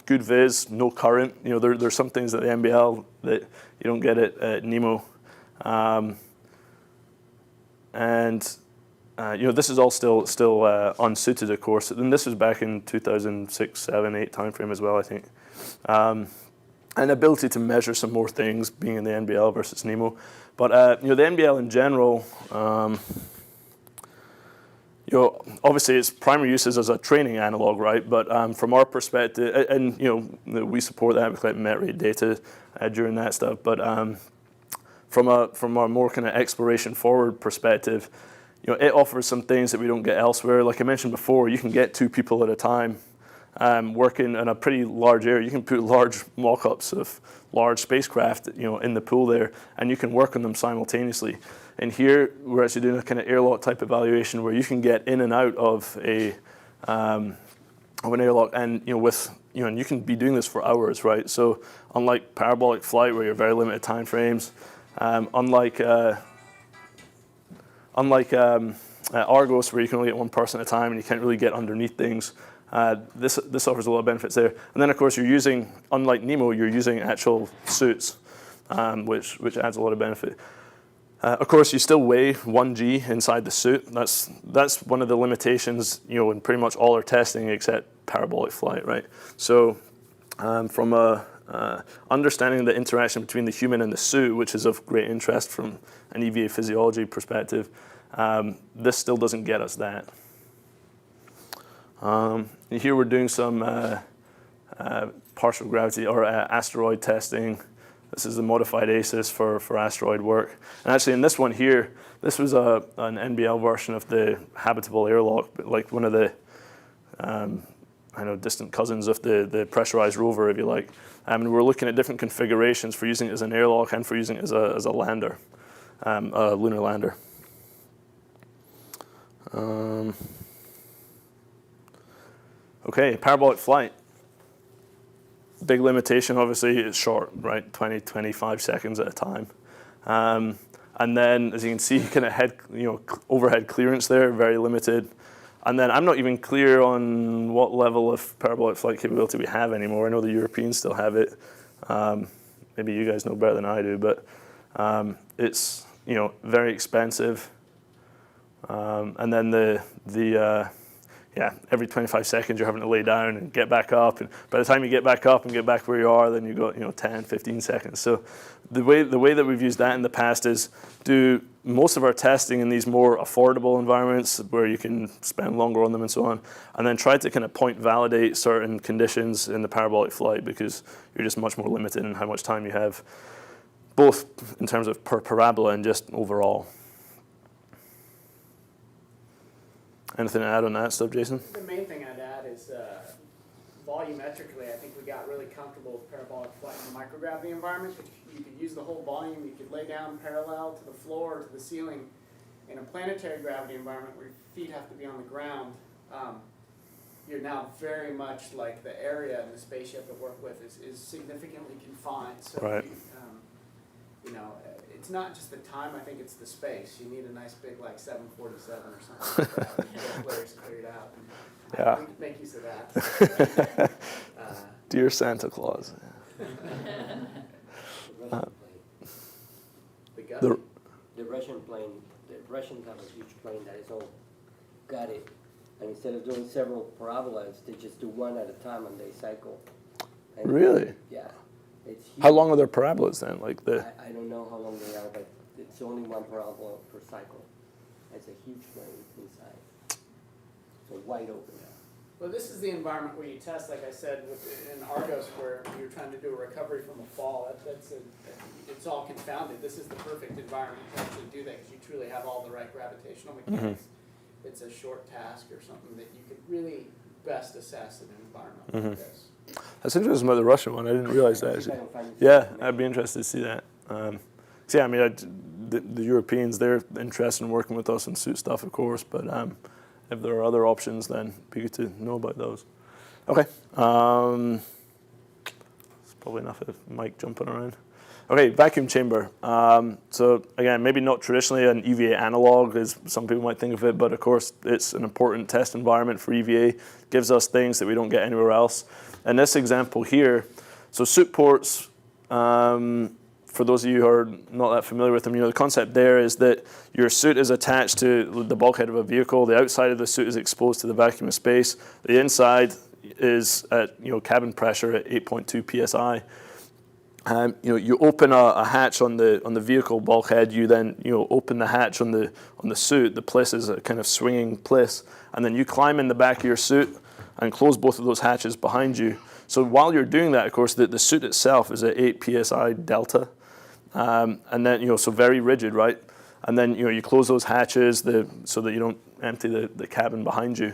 Good viz, no current. There's some things at the NBL that you don't get at NEMO. This is all still unsuited, of course. And this was back in 2006, 7, 8 timeframe as well, I think. And ability to measure some more things being in the NBL versus NEMO. But the NBL in general, obviously its primary use is as a training analog, right? But from our perspective, and we support that, we collect met rate data during that stuff. But from a more kind of exploration forward perspective, it offers some things that we don't get elsewhere. Like I mentioned before, you can get 2 people at a time working in a pretty large area. You can put large mock-ups of large spacecraft, in the pool there, and you can work on them simultaneously. And here, we're actually doing a kind of airlock type evaluation where you can get in and out of an airlock, and and you can be doing this for hours, right? So unlike parabolic flight where you're very limited time frames, unlike Argos where you can only get 1 person at a time and you can't really get underneath things. This offers a lot of benefits there. And then, of course, unlike NEMO, you're using actual suits, which adds a lot of benefit. Of course, you still weigh 1G inside the suit. That's one of the limitations, in pretty much all our testing except parabolic flight, right? So from understanding the interaction between the human and the suit, which is of great interest from an EVA physiology perspective, this still doesn't get us that. Here we're doing some partial gravity or asteroid testing. This is the modified ASIS for asteroid work. And actually in this one here, this was an NBL version of the habitable airlock, like one of the distant cousins of the pressurized rover, if you like. And we're looking at different configurations for using it as an airlock and for using it as a lander, a lunar lander. Okay, parabolic flight. Big limitation, obviously, it's short, right? 20, 25 seconds at a time. And then, as you can see, kind of overhead clearance there, very limited. And then I'm not even clear on what level of parabolic flight capability we have anymore. I know the Europeans still have it. Maybe you guys know better than I do, but it's very expensive. And then every 25 seconds you're having to lay down and get back up. And by the time you get back up and get back where you are, then you've got 10, 15 seconds. So the way that we've used that in the past is do most of our testing in these more affordable environments where you can spend longer on them and so on, and then try to kind of point validate certain conditions in the parabolic flight because you're just much more limited in how much time you have, both in terms of per parabola and just overall. Anything to add on that stuff, Jason? The main thing I'd add is volumetrically, I think we got really comfortable with parabolic flight in the microgravity environment. You could use the whole volume. You could lay down parallel to the floor or to the ceiling. In a planetary gravity environment where your feet have to be on the ground, you're now very much like the area in the spaceship to work with is significantly confined. So right. It's not just the time, I think it's the space. You need a nice big 747 or something like that. Both layers cleared out. And we can make use of that. Dear Santa Claus. The Russian plane, the Russians have a huge plane that is all gutted. And instead of doing several parabolas, they just do one at a time and they cycle. And Really? Yeah. It's huge. How long are their parabolas then? Like I don't know how long they are, but it's only one parabola per cycle. It's a huge flame inside. So wide open. Well, this is the environment where you test, like I said, in Argos, where you're trying to do a recovery from a fall. It's all confounded. This is the perfect environment to actually do that because you truly have all the right gravitational mechanics. It's a short task or something that you could really best assess in an environment like this. That's interesting about the Russian one. I didn't realize that. See if I can find this Yeah, information. I'd be interested to see that. So yeah, I mean, the Europeans, they're interested in working with us and suit stuff, of course, but if there are other options, then it'd be good to know about those. Okay. It's probably enough of Mike jumping around. Okay, vacuum chamber. So again, maybe not traditionally an EVA analog, as some people might think of it, but of course it's an important test environment for EVA. Gives us things that we don't get anywhere else. And this example here, so suit ports, for those of you who are not that familiar with them, the concept there is that your suit is attached to the bulkhead of a vehicle. The outside of the suit is exposed to the vacuum of space. The inside is at cabin pressure at 8.2 psi. You open a hatch on the vehicle bulkhead. You then open the hatch on the suit. The bliss is a kind of swinging bliss, and then you climb in the back of your suit and close both of those hatches behind you. So while you're doing that, of course, the suit itself is at 8 psi delta. And then, so very rigid, right? And then, you close those hatches so that you don't empty the cabin behind you.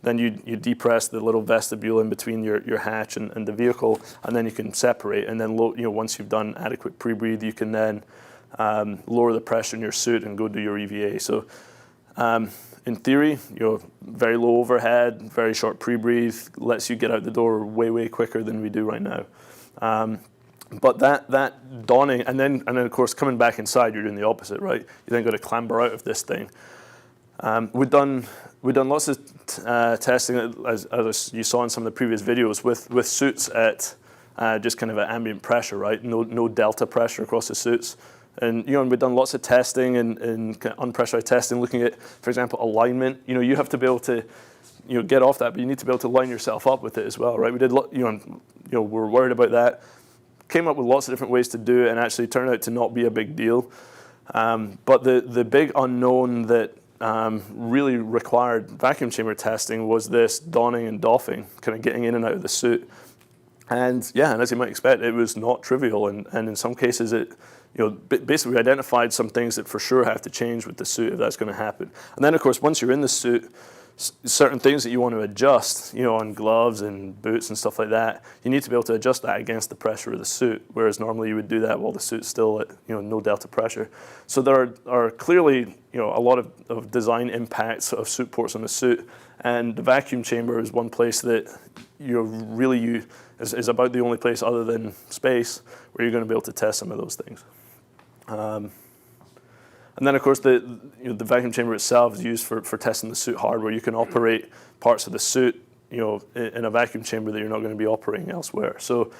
Then you depress the little vestibule in between your hatch and the vehicle, and then you can separate. And then, once you've done adequate pre-breathe, you can then lower the pressure in your suit and go do your EVA. So, in theory, very low overhead, very short pre-breathe, lets you get out the door way, way quicker than we do right now. But that dawning, and then of course coming back inside, you're doing the opposite, right? You then got to clamber out of this thing. We've done lots of testing, as you saw in some of the previous videos, with suits at just kind of at ambient pressure, right? No delta pressure across the suits. And and we've done lots of testing and kind of unpressurized testing, looking at, for example, alignment. You have to be able to get off that, but you need to be able to line yourself up with it as well, right? We did we're worried about that. Came up with lots of different ways to do it, and actually turned out to not be a big deal. But the big unknown that really required vacuum chamber testing was this dawning and doffing, kind of getting in and out of the suit. And as you might expect, it was not trivial, and in some cases it, basically we identified some things that for sure have to change with the suit if that's going to happen. And then of course, once you're in the suit, certain things that you want to adjust, on gloves and boots and stuff like that, you need to be able to adjust that against the pressure of the suit, whereas normally you would do that while the suit's still at, no delta pressure. So there are clearly, a lot of design impacts of suit ports on the suit, and the vacuum chamber is one place that is about the only place other than space where you're going to be able to test some of those things. And then, of course, the vacuum chamber itself is used for testing the suit hardware. You can operate parts of the suit, in a vacuum chamber that you're not going to be operating elsewhere. So,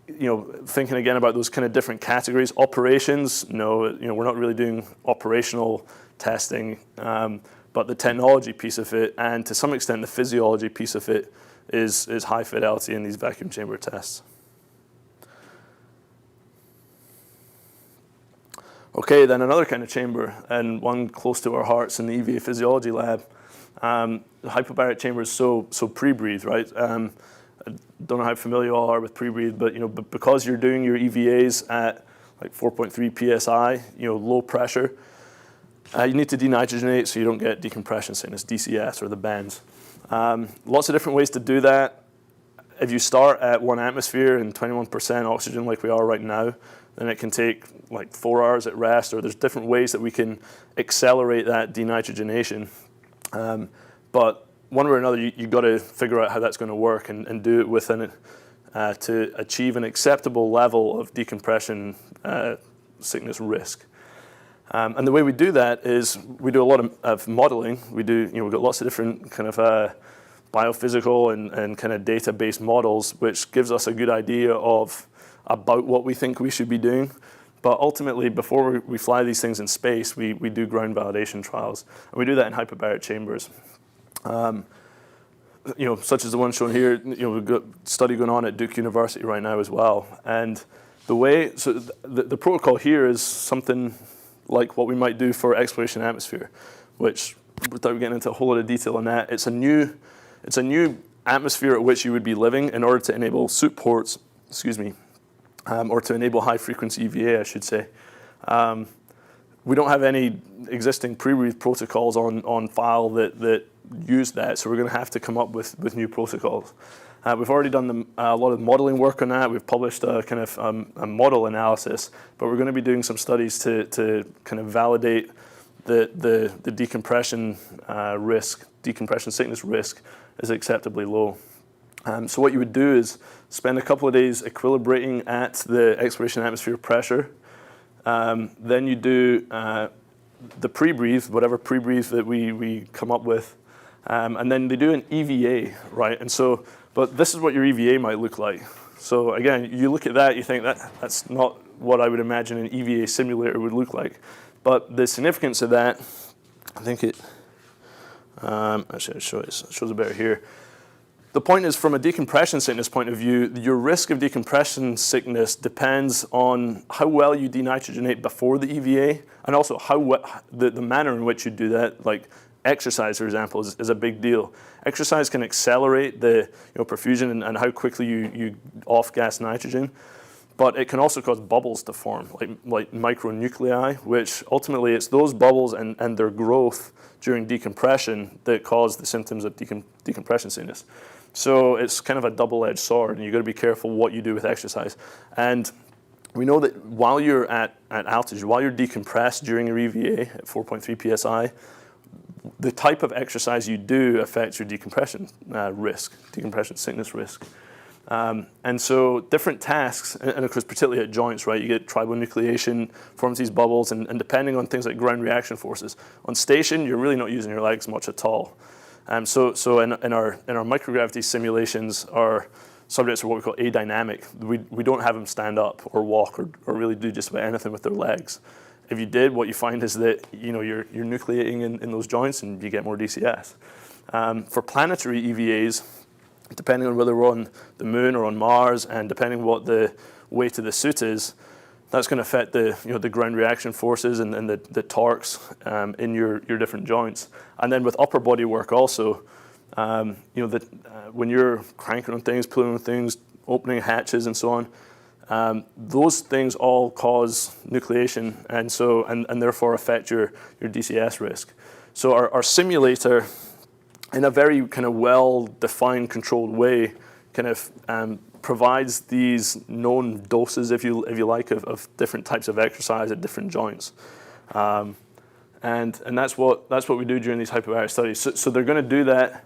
thinking again about those kind of different categories. Operations, no, we're not really doing operational testing, but the technology piece of it, and to some extent the physiology piece of it, is high fidelity in these vacuum chamber tests. Okay, then another kind of chamber, and one close to our hearts in the EVA Physiology lab. The hypobaric chamber is so pre-breathe, right? I don't know how familiar you all are with pre-breathe, but because you're doing your EVAs at like 4.3 psi, low pressure, you need to denitrogenate so you don't get decompression sickness, DCS, or the bends. Lots of different ways to do that. If you start at 1 atmosphere and 21% oxygen like we are right now, then it can take like 4 hours at rest, or there's different ways that we can accelerate that denitrogenation. But one way or another, you've got to figure out how that's going to work and do it to achieve an acceptable level of decompression sickness risk. And the way we do that is we do a lot of modeling. We've got lots of different kind of biophysical and kind of data-based models, which gives us a good idea about what we think we should be doing. But ultimately, before we fly these things in space, we do ground validation trials. And we do that in hypobaric chambers. such as the one shown here, we've got a study going on at Duke University right now as well. And the protocol here is something like what we might do for exploration atmosphere, which, without getting into a whole lot of detail on that, it's a new atmosphere at which you would be living in order to enable suit ports, or to enable high frequency EVA, I should say. We don't have any existing Prebreathe protocols on file that use that, so we're going to have to come up with new protocols. We've already done a lot of modeling work on that. We've published a kind of a model analysis, but we're going to be doing some studies to kind of validate the decompression decompression sickness risk is acceptably low. So what you would do is spend a couple of days equilibrating at the exploration atmosphere pressure. Then you do the pre-breathe, whatever pre-breathe that we come up with, and then they do an EVA, right? And so, but this is what your EVA might look like. So again, you look at that, you think that's not what I would imagine an EVA simulator would look like. But the significance of that, I think actually it shows it better here. The point is, from a decompression sickness point of view, your risk of decompression sickness depends on how well you denitrogenate before the EVA, and also the manner in which you do that. Like exercise, for example, is a big deal. Exercise can accelerate the perfusion and how quickly you off-gas nitrogen, but it can also cause bubbles to form, like micronuclei, which ultimately it's those bubbles and their growth during decompression that cause the symptoms of decompression sickness. So it's kind of a double-edged sword, and you've got to be careful what you do with exercise. And we know that while you're at altitude, while you're decompressed during your EVA at 4.3 psi, the type of exercise you do affects your decompression decompression sickness risk. And so different tasks, and of course particularly at joints, right, you get tribonucleation, forms these bubbles, and depending on things like ground reaction forces. On station, you're really not using your legs much at all. So in our microgravity simulations, our subjects are what we call adynamic. We don't have them stand up or walk or really do just about anything with their legs. If you did, what you find is that you're nucleating in those joints and you get more DCS. For planetary EVAs, depending on whether we're on the moon or on Mars, and depending what the weight of the suit is, that's going to affect the ground reaction forces and the torques in your different joints. And then with upper body work also, when you're cranking on things, pulling on things, opening hatches and so on, those things all cause nucleation and therefore affect your DCS risk. So our simulator, in a very kind of well-defined, controlled way, kind of provides these known doses, if you like, of different types of exercise at different joints, and that's what we do during these hypobaric studies. So they're going to do that,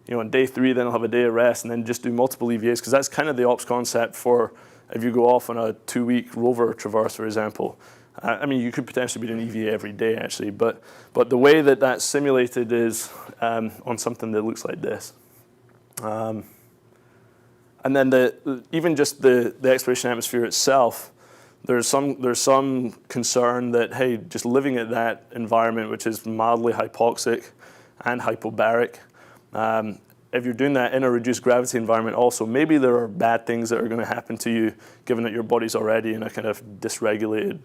on day 3, then they'll have a day of rest, and then just do multiple EVAs, because that's kind of the ops concept for if you go off on a 2-week rover traverse, for example. I mean, you could potentially be doing EVA every day, actually, but the way that that's simulated is on something that looks like this. And then even just the exploration atmosphere itself, there's some concern that, hey, just living at that environment, which is mildly hypoxic and hypobaric, if you're doing that in a reduced gravity environment also, maybe there are bad things that are going to happen to you, given that your body's already in a kind of dysregulated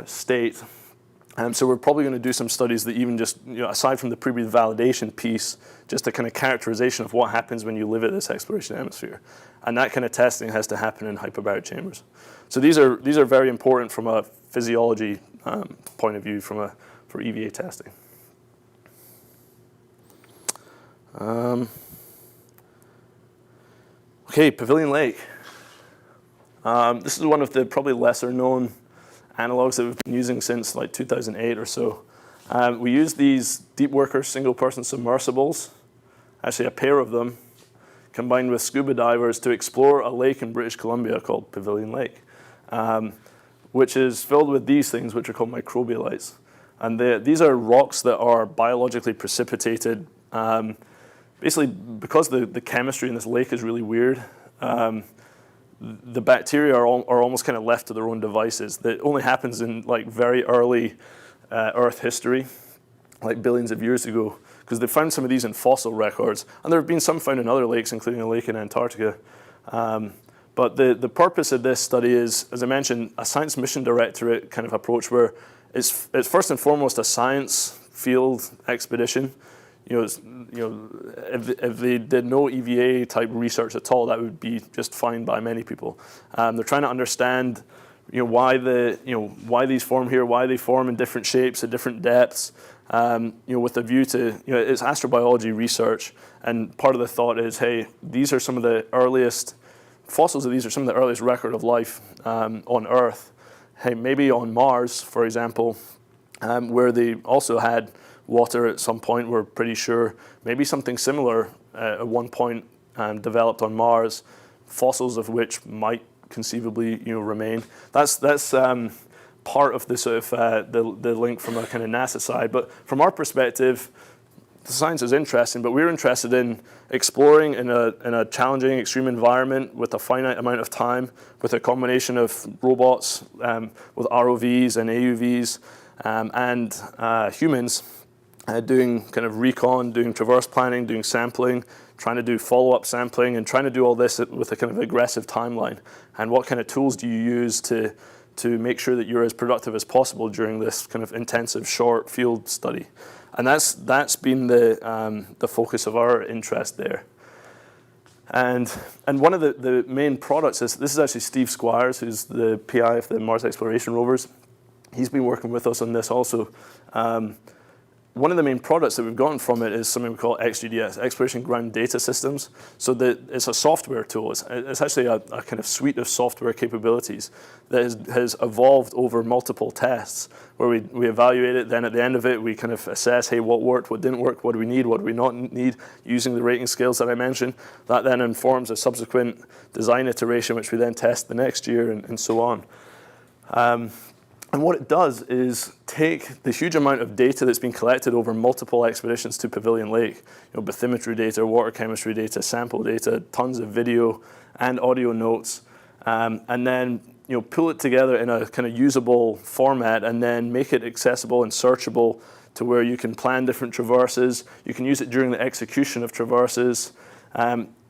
state. So we're probably going to do some studies that even just, aside from the pre-breathe validation piece, just a kind of characterization of what happens when you live at this exploration atmosphere. And that kind of testing has to happen in hyperbaric chambers. So these are very important from a physiology point of view for EVA testing. Okay, Pavilion Lake. This is one of the probably lesser known analogs that we've been using since like 2008 or so. We use these deep worker single person submersibles, actually a pair of them, combined with scuba divers to explore a lake in British Columbia called Pavilion Lake, which is filled with these things which are called microbialites. And these are rocks that are biologically precipitated. Basically, because the chemistry in this lake is really weird, the bacteria are almost kind of left to their own devices. That only happens in like very early Earth history. like billions of years ago, because they found some of these in fossil records, and there have been some found in other lakes, including a lake in Antarctica. But the purpose of this study is, as I mentioned, a science mission directorate kind of approach where it's first and foremost a science field expedition. If they did no EVA type research at all, that would be just fine by many people. They're trying to understand, why these form here, why they form in different shapes at different depths. With a view to, it's astrobiology research, and part of the thought is, hey, these are some of the earliest fossils of these are some of the earliest record of life on Earth. Hey, maybe on Mars, for example, where they also had water at some point, we're pretty sure maybe something similar at one point developed on Mars, fossils of which might conceivably remain. That's part of the sort of the link from a kind of NASA side. But from our perspective, the science is interesting, but we're interested in exploring in a challenging, extreme environment with a finite amount of time, with a combination of robots, with ROVs and AUVs, and humans doing kind of recon, doing traverse planning, doing sampling, trying to do follow-up sampling, and trying to do all this with a kind of aggressive timeline. And what kind of tools do you use to make sure that you're as productive as possible during this kind of intensive short field study? And that's been the focus of our interest there. And one of the main products this is actually Steve Squires, who's the PI of the Mars Exploration Rovers. He's been working with us on this also. One of the main products that we've gotten from it is something we call XGDS, Exploration Ground Data Systems. So it's a software tool. It's actually a kind of suite of software capabilities that has evolved over multiple tests, where we evaluate it, then at the end of it, we kind of assess, hey, what worked, what didn't work, what do we need, what do we not need, using the rating scales that I mentioned. That then informs a subsequent design iteration, which we then test the next year, and so on. And what it does is take the huge amount of data that's been collected over multiple expeditions to Pavilion Lake, bathymetry data, water chemistry data, sample data, tons of video and audio notes, and then pull it together in a kind of usable format, and then make it accessible and searchable to where you can plan different traverses. You can use it during the execution of traverses.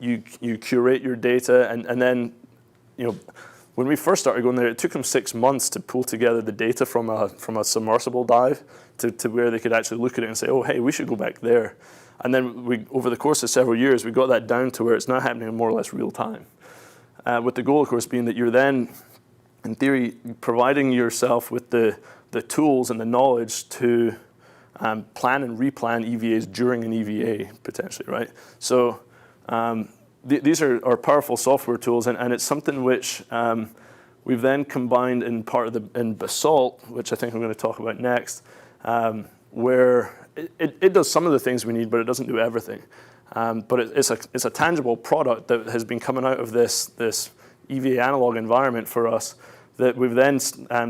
You curate your data, and then when we first started going there, it took them 6 months to pull together the data from a submersible dive to where they could actually look at it and say, oh, hey, we should go back there. And then over the course of several years, we got that down to where it's now happening in more or less real time. With the goal, of course, being that you're then, in theory, providing yourself with the tools and the knowledge to plan and replan EVAs during an EVA, potentially, right? So these are powerful software tools, and it's something which we've then combined in in Basalt, which I think I'm going to talk about next, where it does some of the things we need, but it doesn't do everything. But it's a tangible product that has been coming out of this EVA analog environment for us that we've then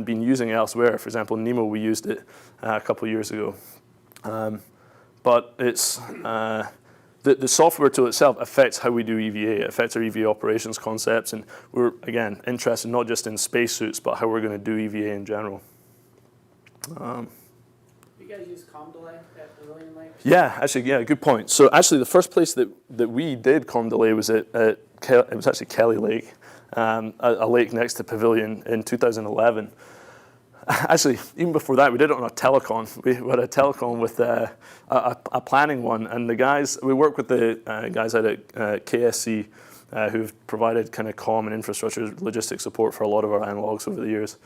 been using elsewhere. For example, NEMO, we used it a couple of years ago. But it's the software tool itself affects how we do EVA. It affects our EVA operations concepts, and we're, again, interested not just in spacesuits, but how we're going to do EVA in general. You guys use com delay at Pavilion Lake? Yeah, good point. So actually, the first place that we did com delay was it was actually Kelly Lake, a lake next to Pavilion in 2011. Actually, even before that, we did it on a telecon. We had a telecon with a planning one, and we work with the guys out at KSC who've provided kind of comm and infrastructure logistics support for a lot of our analogs over the years.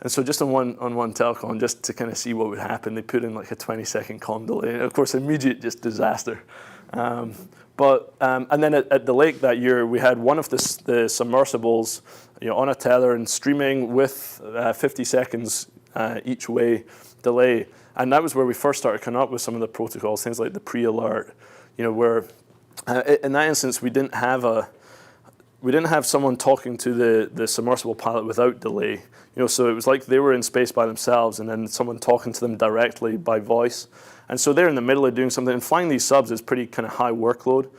And so just on one telecon, just to kind of see what would happen, they put in like a 20-second comm delay. And of course, immediate just disaster. And then at the lake that year, we had one of the submersibles on a tether and streaming with 50 seconds each way delay. And that was where we first started coming up with some of the protocols, things like the pre-alert, where in that instance, we didn't have someone talking to the submersible pilot without delay. So it was like they were in space by themselves, and then someone talking to them directly by voice. And so they're in the middle of doing something, and flying these subs is pretty kind of high workload.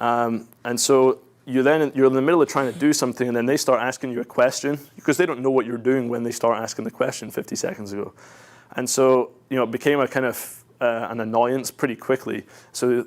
And so you're in the middle of trying to do something, and then they start asking you a question, because they don't know what you're doing when they start asking the question 50 seconds ago. And so it became a kind of an annoyance pretty quickly. So,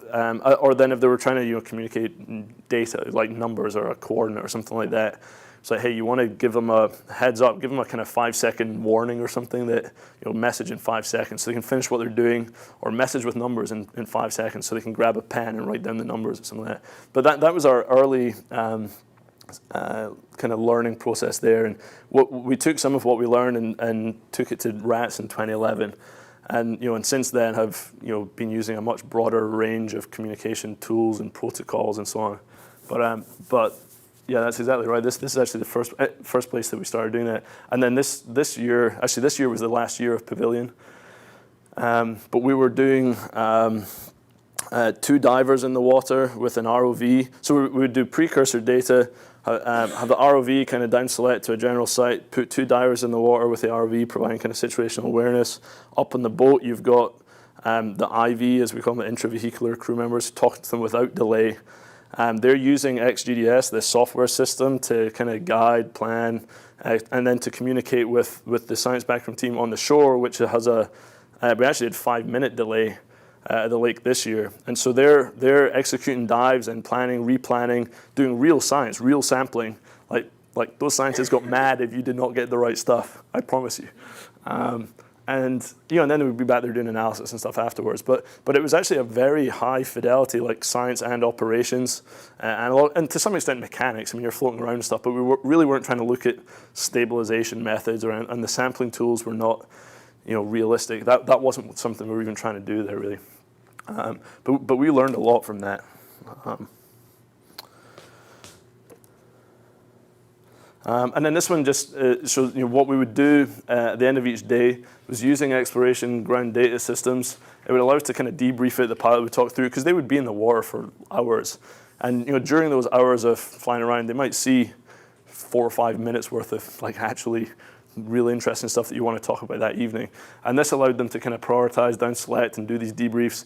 or then if they were trying to communicate data like numbers or a coordinate or something like that, it's like, hey, you want to give them a heads up, give them a kind of 5-second warning or something that, message in 5 seconds so they can finish what they're doing, or message with numbers in 5 seconds so they can grab a pen and write down the numbers or something like that. But that was our early kind of learning process there. And we took some of what we learned and took it to rats in 2011. And since then have been using a much broader range of communication tools and protocols and so on. But yeah, that's exactly right. This is actually the first place that we started doing that. And then this year was the last year of Pavilion. But we were doing 2 divers in the water with an ROV. So we would do precursor data, have the ROV kind of down select to a general site, put 2 divers in the water with the ROV providing kind of situational awareness. Up on the boat, you've got the IV, as we call them, the intravehicular crew members, talking to them without delay. They're using XGDS, this software system, to kind of guide, plan, and then to communicate with the science backroom team on the shore, which has we actually had 5-minute delay at the lake this year. And so they're executing dives and planning, replanning, doing real science, real sampling. Like those scientists got mad if you did not get the right stuff, I promise you. And then we'd be back there doing analysis and stuff afterwards. But it was actually a very high fidelity, like science and operations, and to some extent mechanics. I mean, you're floating around and stuff, but we really weren't trying to look at stabilization methods and the sampling tools were not, realistic. That wasn't something we were even trying to do there really. But we learned a lot from that. And then this one just shows what we would do at the end of each day was using exploration ground data systems. It would allow us to kind of debrief it, the pilot would talk through, because they would be in the water for hours. And during those hours of flying around, they might see 4 or 5 minutes worth of actually really interesting stuff that you want to talk about that evening. And this allowed them to kind of prioritize, down select, and do these debriefs.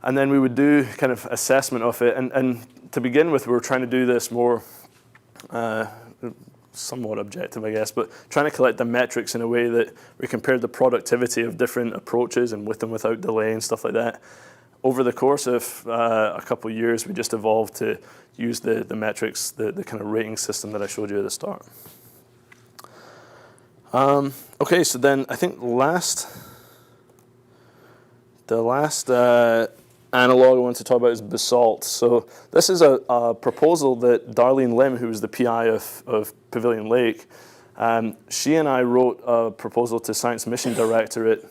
And then we would do kind of assessment of it. And to begin with, we were trying to do this more somewhat objective, I guess, but trying to collect the metrics in a way that we compared the productivity of different approaches and with and without delay and stuff like that. Over the course of a couple of years, we just evolved to use the metrics, the kind of rating system that I showed you at the start. Okay, so then I think the last analog I want to talk about is basalt. So this is a proposal that Darlene Lim, who was the PI of Pavilion Lake, she and I wrote a proposal to Science Mission Directorate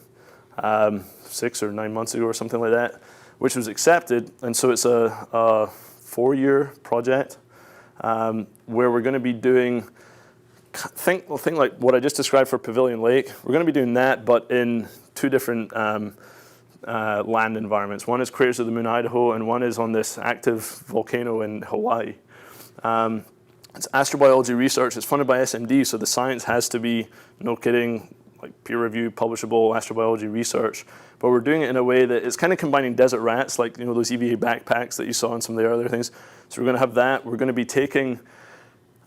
6 or 9 months ago or something like that, which was accepted. And so it's a 4-year project where we're going to be doing, think like what I just described for Pavilion Lake. We're going to be doing that, but in 2 different land environments. One is Craters of the Moon, Idaho, and one is on this active volcano in Hawaii. It's astrobiology research. It's funded by SMD, so the science has to be, no kidding, like peer-reviewed, publishable astrobiology research. But we're doing it in a way that it's kind of combining desert rats, like those EVA backpacks that you saw in some of the earlier things. So we're going to have that. We're going to be taking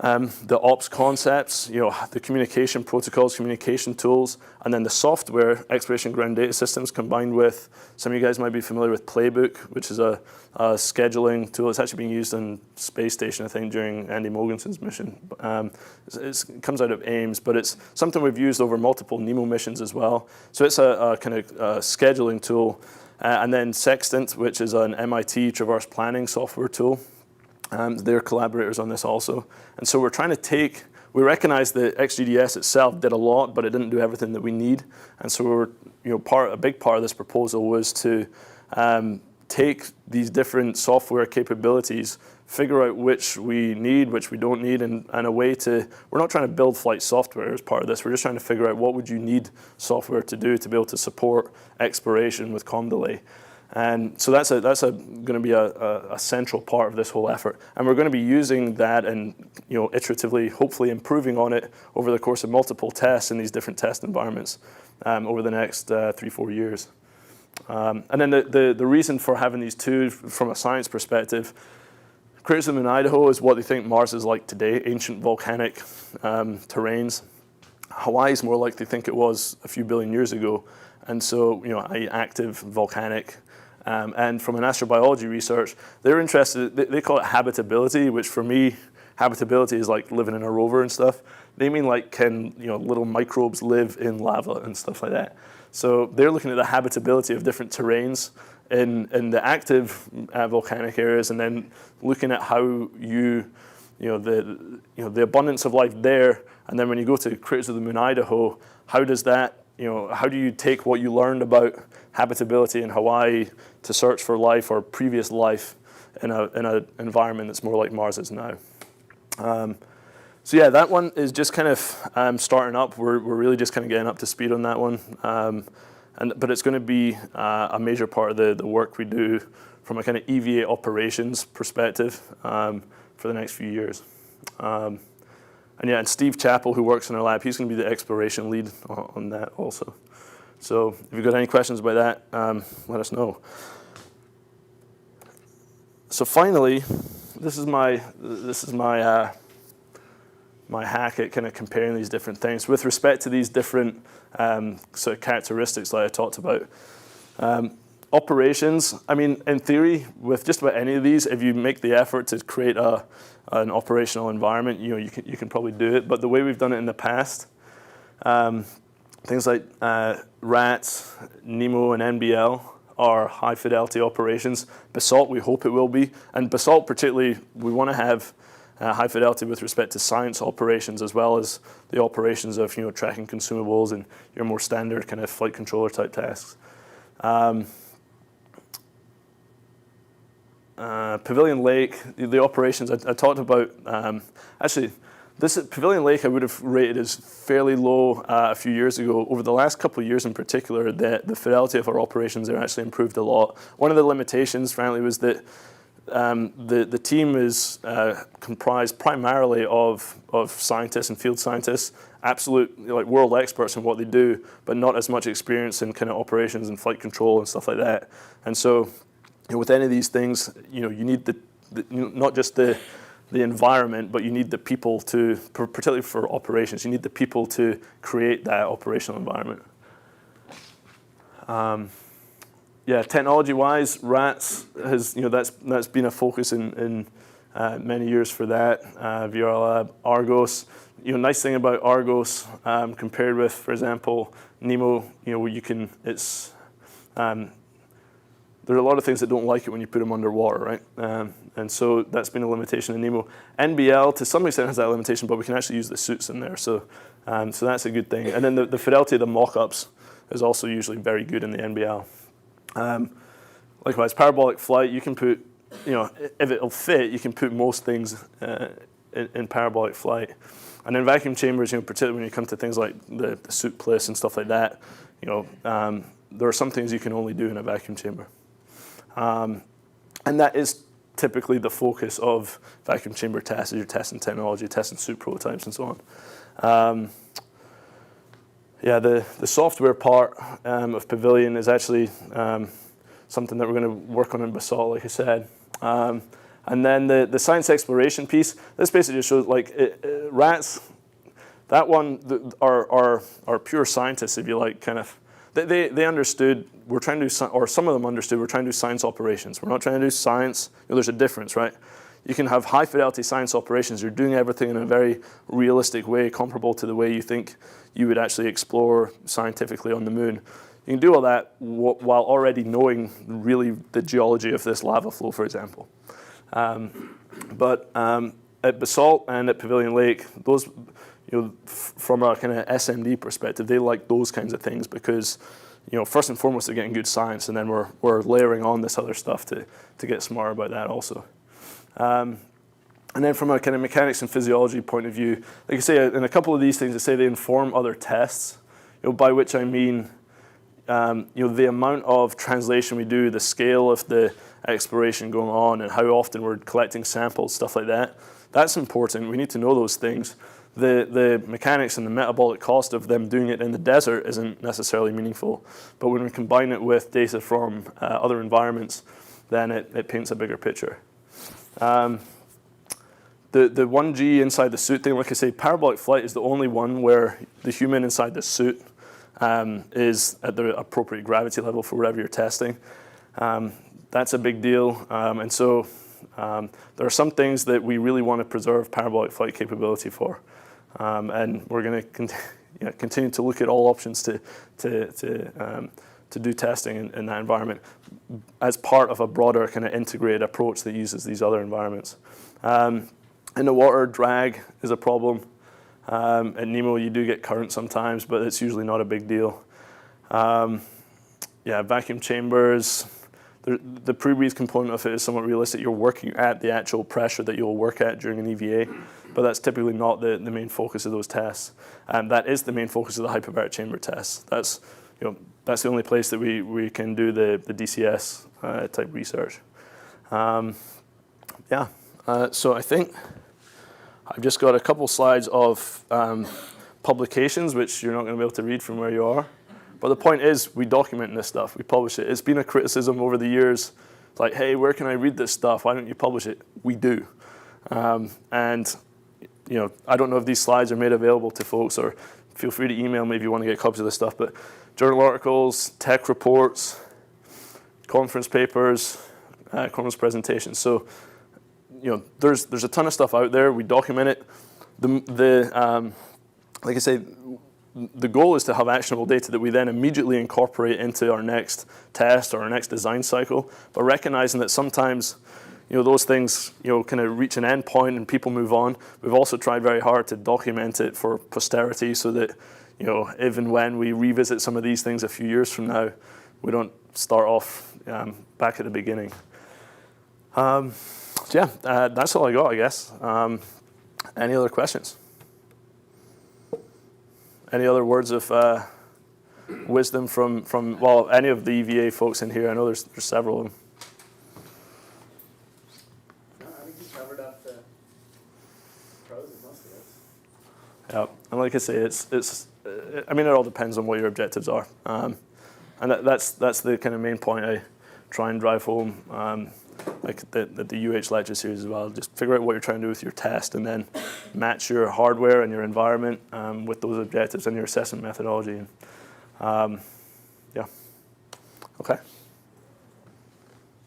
the ops concepts, the communication protocols, communication tools, and then the software, exploration ground data systems, combined with, some of you guys might be familiar with Playbook, which is a scheduling tool. It's actually being used on space station, I think, during Andy Mogenson's mission. It comes out of Ames, but it's something we've used over multiple NEMO missions as well. So it's a kind of scheduling tool. And then Sextant, which is an MIT traverse planning software tool. They're collaborators on this also. And so we're trying to we recognize that XGDS itself did a lot, but it didn't do everything that we need. And so a big part of this proposal was to take these different software capabilities, figure out which we need, which we don't need, and a way to, we're not trying to build flight software as part of this, we're just trying to figure out what would you need software to do to be able to support exploration with comm delay. And so that's going to be a central part of this whole effort. And we're going to be using that and iteratively, hopefully improving on it over the course of multiple tests in these different test environments over the next 3-4 years. And then the reason for having these 2 from a science perspective, Craters of the Moon, Idaho is what they think Mars is like today, ancient volcanic terrains. Hawaii is more like they think it was a few billion years ago. and so active, volcanic. And from an astrobiology research, they're interested, they call it habitability, which for me, habitability is like living in a rover and stuff. They mean like can little microbes live in lava and stuff like that. So they're looking at the habitability of different terrains in the active volcanic areas, and then looking at how the abundance of life there, and then when you go to Craters of the Moon, Idaho, how does that, how do you take what you learned about habitability in Hawaii to search for life or previous life in an environment that's more like Mars is now? So yeah, that one is just kind of starting up. We're really just kind of getting up to speed on that one. But it's going to be a major part of the work we do from a kind of EVA operations perspective for the next few years. And Steve Chappell, who works in our lab, he's going to be the exploration lead on that also. So if you've got any questions about that, let us know. So finally, this is my hack at kind of comparing these different things with respect to these different sort of characteristics that I talked about. Operations, I mean, in theory, with just about any of these, if you make the effort to create an operational environment, you can probably do it. But the way we've done it in the past, things like RATS, NEMO, and NBL are high fidelity operations. Basalt, we hope it will be. And Basalt particularly, we want to have high fidelity with respect to science operations, as well as the operations of tracking consumables and your more standard kind of flight controller type tasks. Pavilion Lake, the operations I talked about. Actually, this Pavilion Lake I would have rated as fairly low a few years ago. Over the last couple of years in particular, the fidelity of our operations are actually improved a lot. One of the limitations, frankly, was that the team is comprised primarily of scientists and field scientists, absolute world experts in what they do, but not as much experience in kind of operations and flight control and stuff like that. And so, with any of these things, you need not just the environment, but you need the people to, particularly for operations, you need the people to create that operational environment. Technology-wise, RATS has, that's been a focus in many years for that. VRLab, Argos. Nice thing about Argos compared with, for example, NEMO, where you can, there are a lot of things that don't like it when you put them underwater, right? And so that's been a limitation in NEMO. NBL, to some extent, has that limitation, but we can actually use the suits in there. So that's a good thing. And then the fidelity of the mock-ups is also usually very good in the NBL. Likewise, parabolic flight, you can put, if it'll fit, you can put most things in parabolic flight. And in vacuum chambers, particularly when you come to things like the suit bliss and stuff like that, there are some things you can only do in a vacuum chamber. And that is typically the focus of vacuum chamber tests, is you're testing technology, testing suit prototypes, and so on. The software part of Pavilion is actually something that we're going to work on in Basalt, like I said. And then the science exploration piece, this basically just shows, RATS, that one, are pure scientists, if you like, kind of. They understood we're trying to do, or some of them understood we're trying to do science operations. We're not trying to do science. There's a difference, right? You can have high fidelity science operations. You're doing everything in a very realistic way, comparable to the way you think you would actually explore scientifically on the moon. You can do all that while already knowing really the geology of this lava flow, for example. But at Basalt and at Pavilion Lake, those, from a kind of SMD perspective, they like those kinds of things because, first and foremost, they're getting good science, and then we're layering on this other stuff to get smarter about that also. And then from a kind of mechanics and physiology point of view, like I say, in a couple of these things, I say they inform other tests, by which I mean, the amount of translation we do, the scale of the exploration going on, and how often we're collecting samples, stuff like that. That's important. We need to know those things. The mechanics and the metabolic cost of them doing it in the desert isn't necessarily meaningful. But when we combine it with data from other environments, then it paints a bigger picture. The 1G inside the suit thing, like I say, parabolic flight is the only one where the human inside the suit is at the appropriate gravity level for whatever you're testing. That's a big deal. And so there are some things that we really want to preserve parabolic flight capability for. And we're going to continue to look at all options to do testing in that environment as part of a broader kind of integrated approach that uses these other environments. In the water, drag is a problem. At NEMO, you do get current sometimes, but it's usually not a big deal. Vacuum chambers. The pre-breathe component of it is somewhat realistic. You're working at the actual pressure that you'll work at during an EVA, but that's typically not the main focus of those tests. That is the main focus of the hypobaric chamber tests. That's the only place that we can do the DCS type research. So I think I've just got a couple slides of publications, which you're not going to be able to read from where you are. But the point is, we document this stuff. We publish it. It's been a criticism over the years. It's like, hey, where can I read this stuff? Why don't you publish it? We do. I don't know if these slides are made available to folks, or feel free to email me if you want to get copies of this stuff. But journal articles, tech reports, conference papers, conference presentations. So, there's a ton of stuff out there. We document it. Like I say, the goal is to have actionable data that we then immediately incorporate into our next test or our next design cycle, but recognizing that sometimes those things kind of reach an end point and people move on. We've also tried very hard to document it for posterity so that if and when we revisit some of these things a few years from now, we don't start off back at the beginning. That's all I got, I guess. Any other questions? Any other words of wisdom from any of the EVA folks in here? I know there's several of them. No, I think you covered up the pros of most of this. Yeah, and like I say, it all depends on what your objectives are, and that's the kind of main point I try and drive home. Like the UH lecture series as well. Just figure out what you're trying to do with your test, and then match your hardware and your environment with those objectives and your assessment methodology. Okay.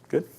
Good.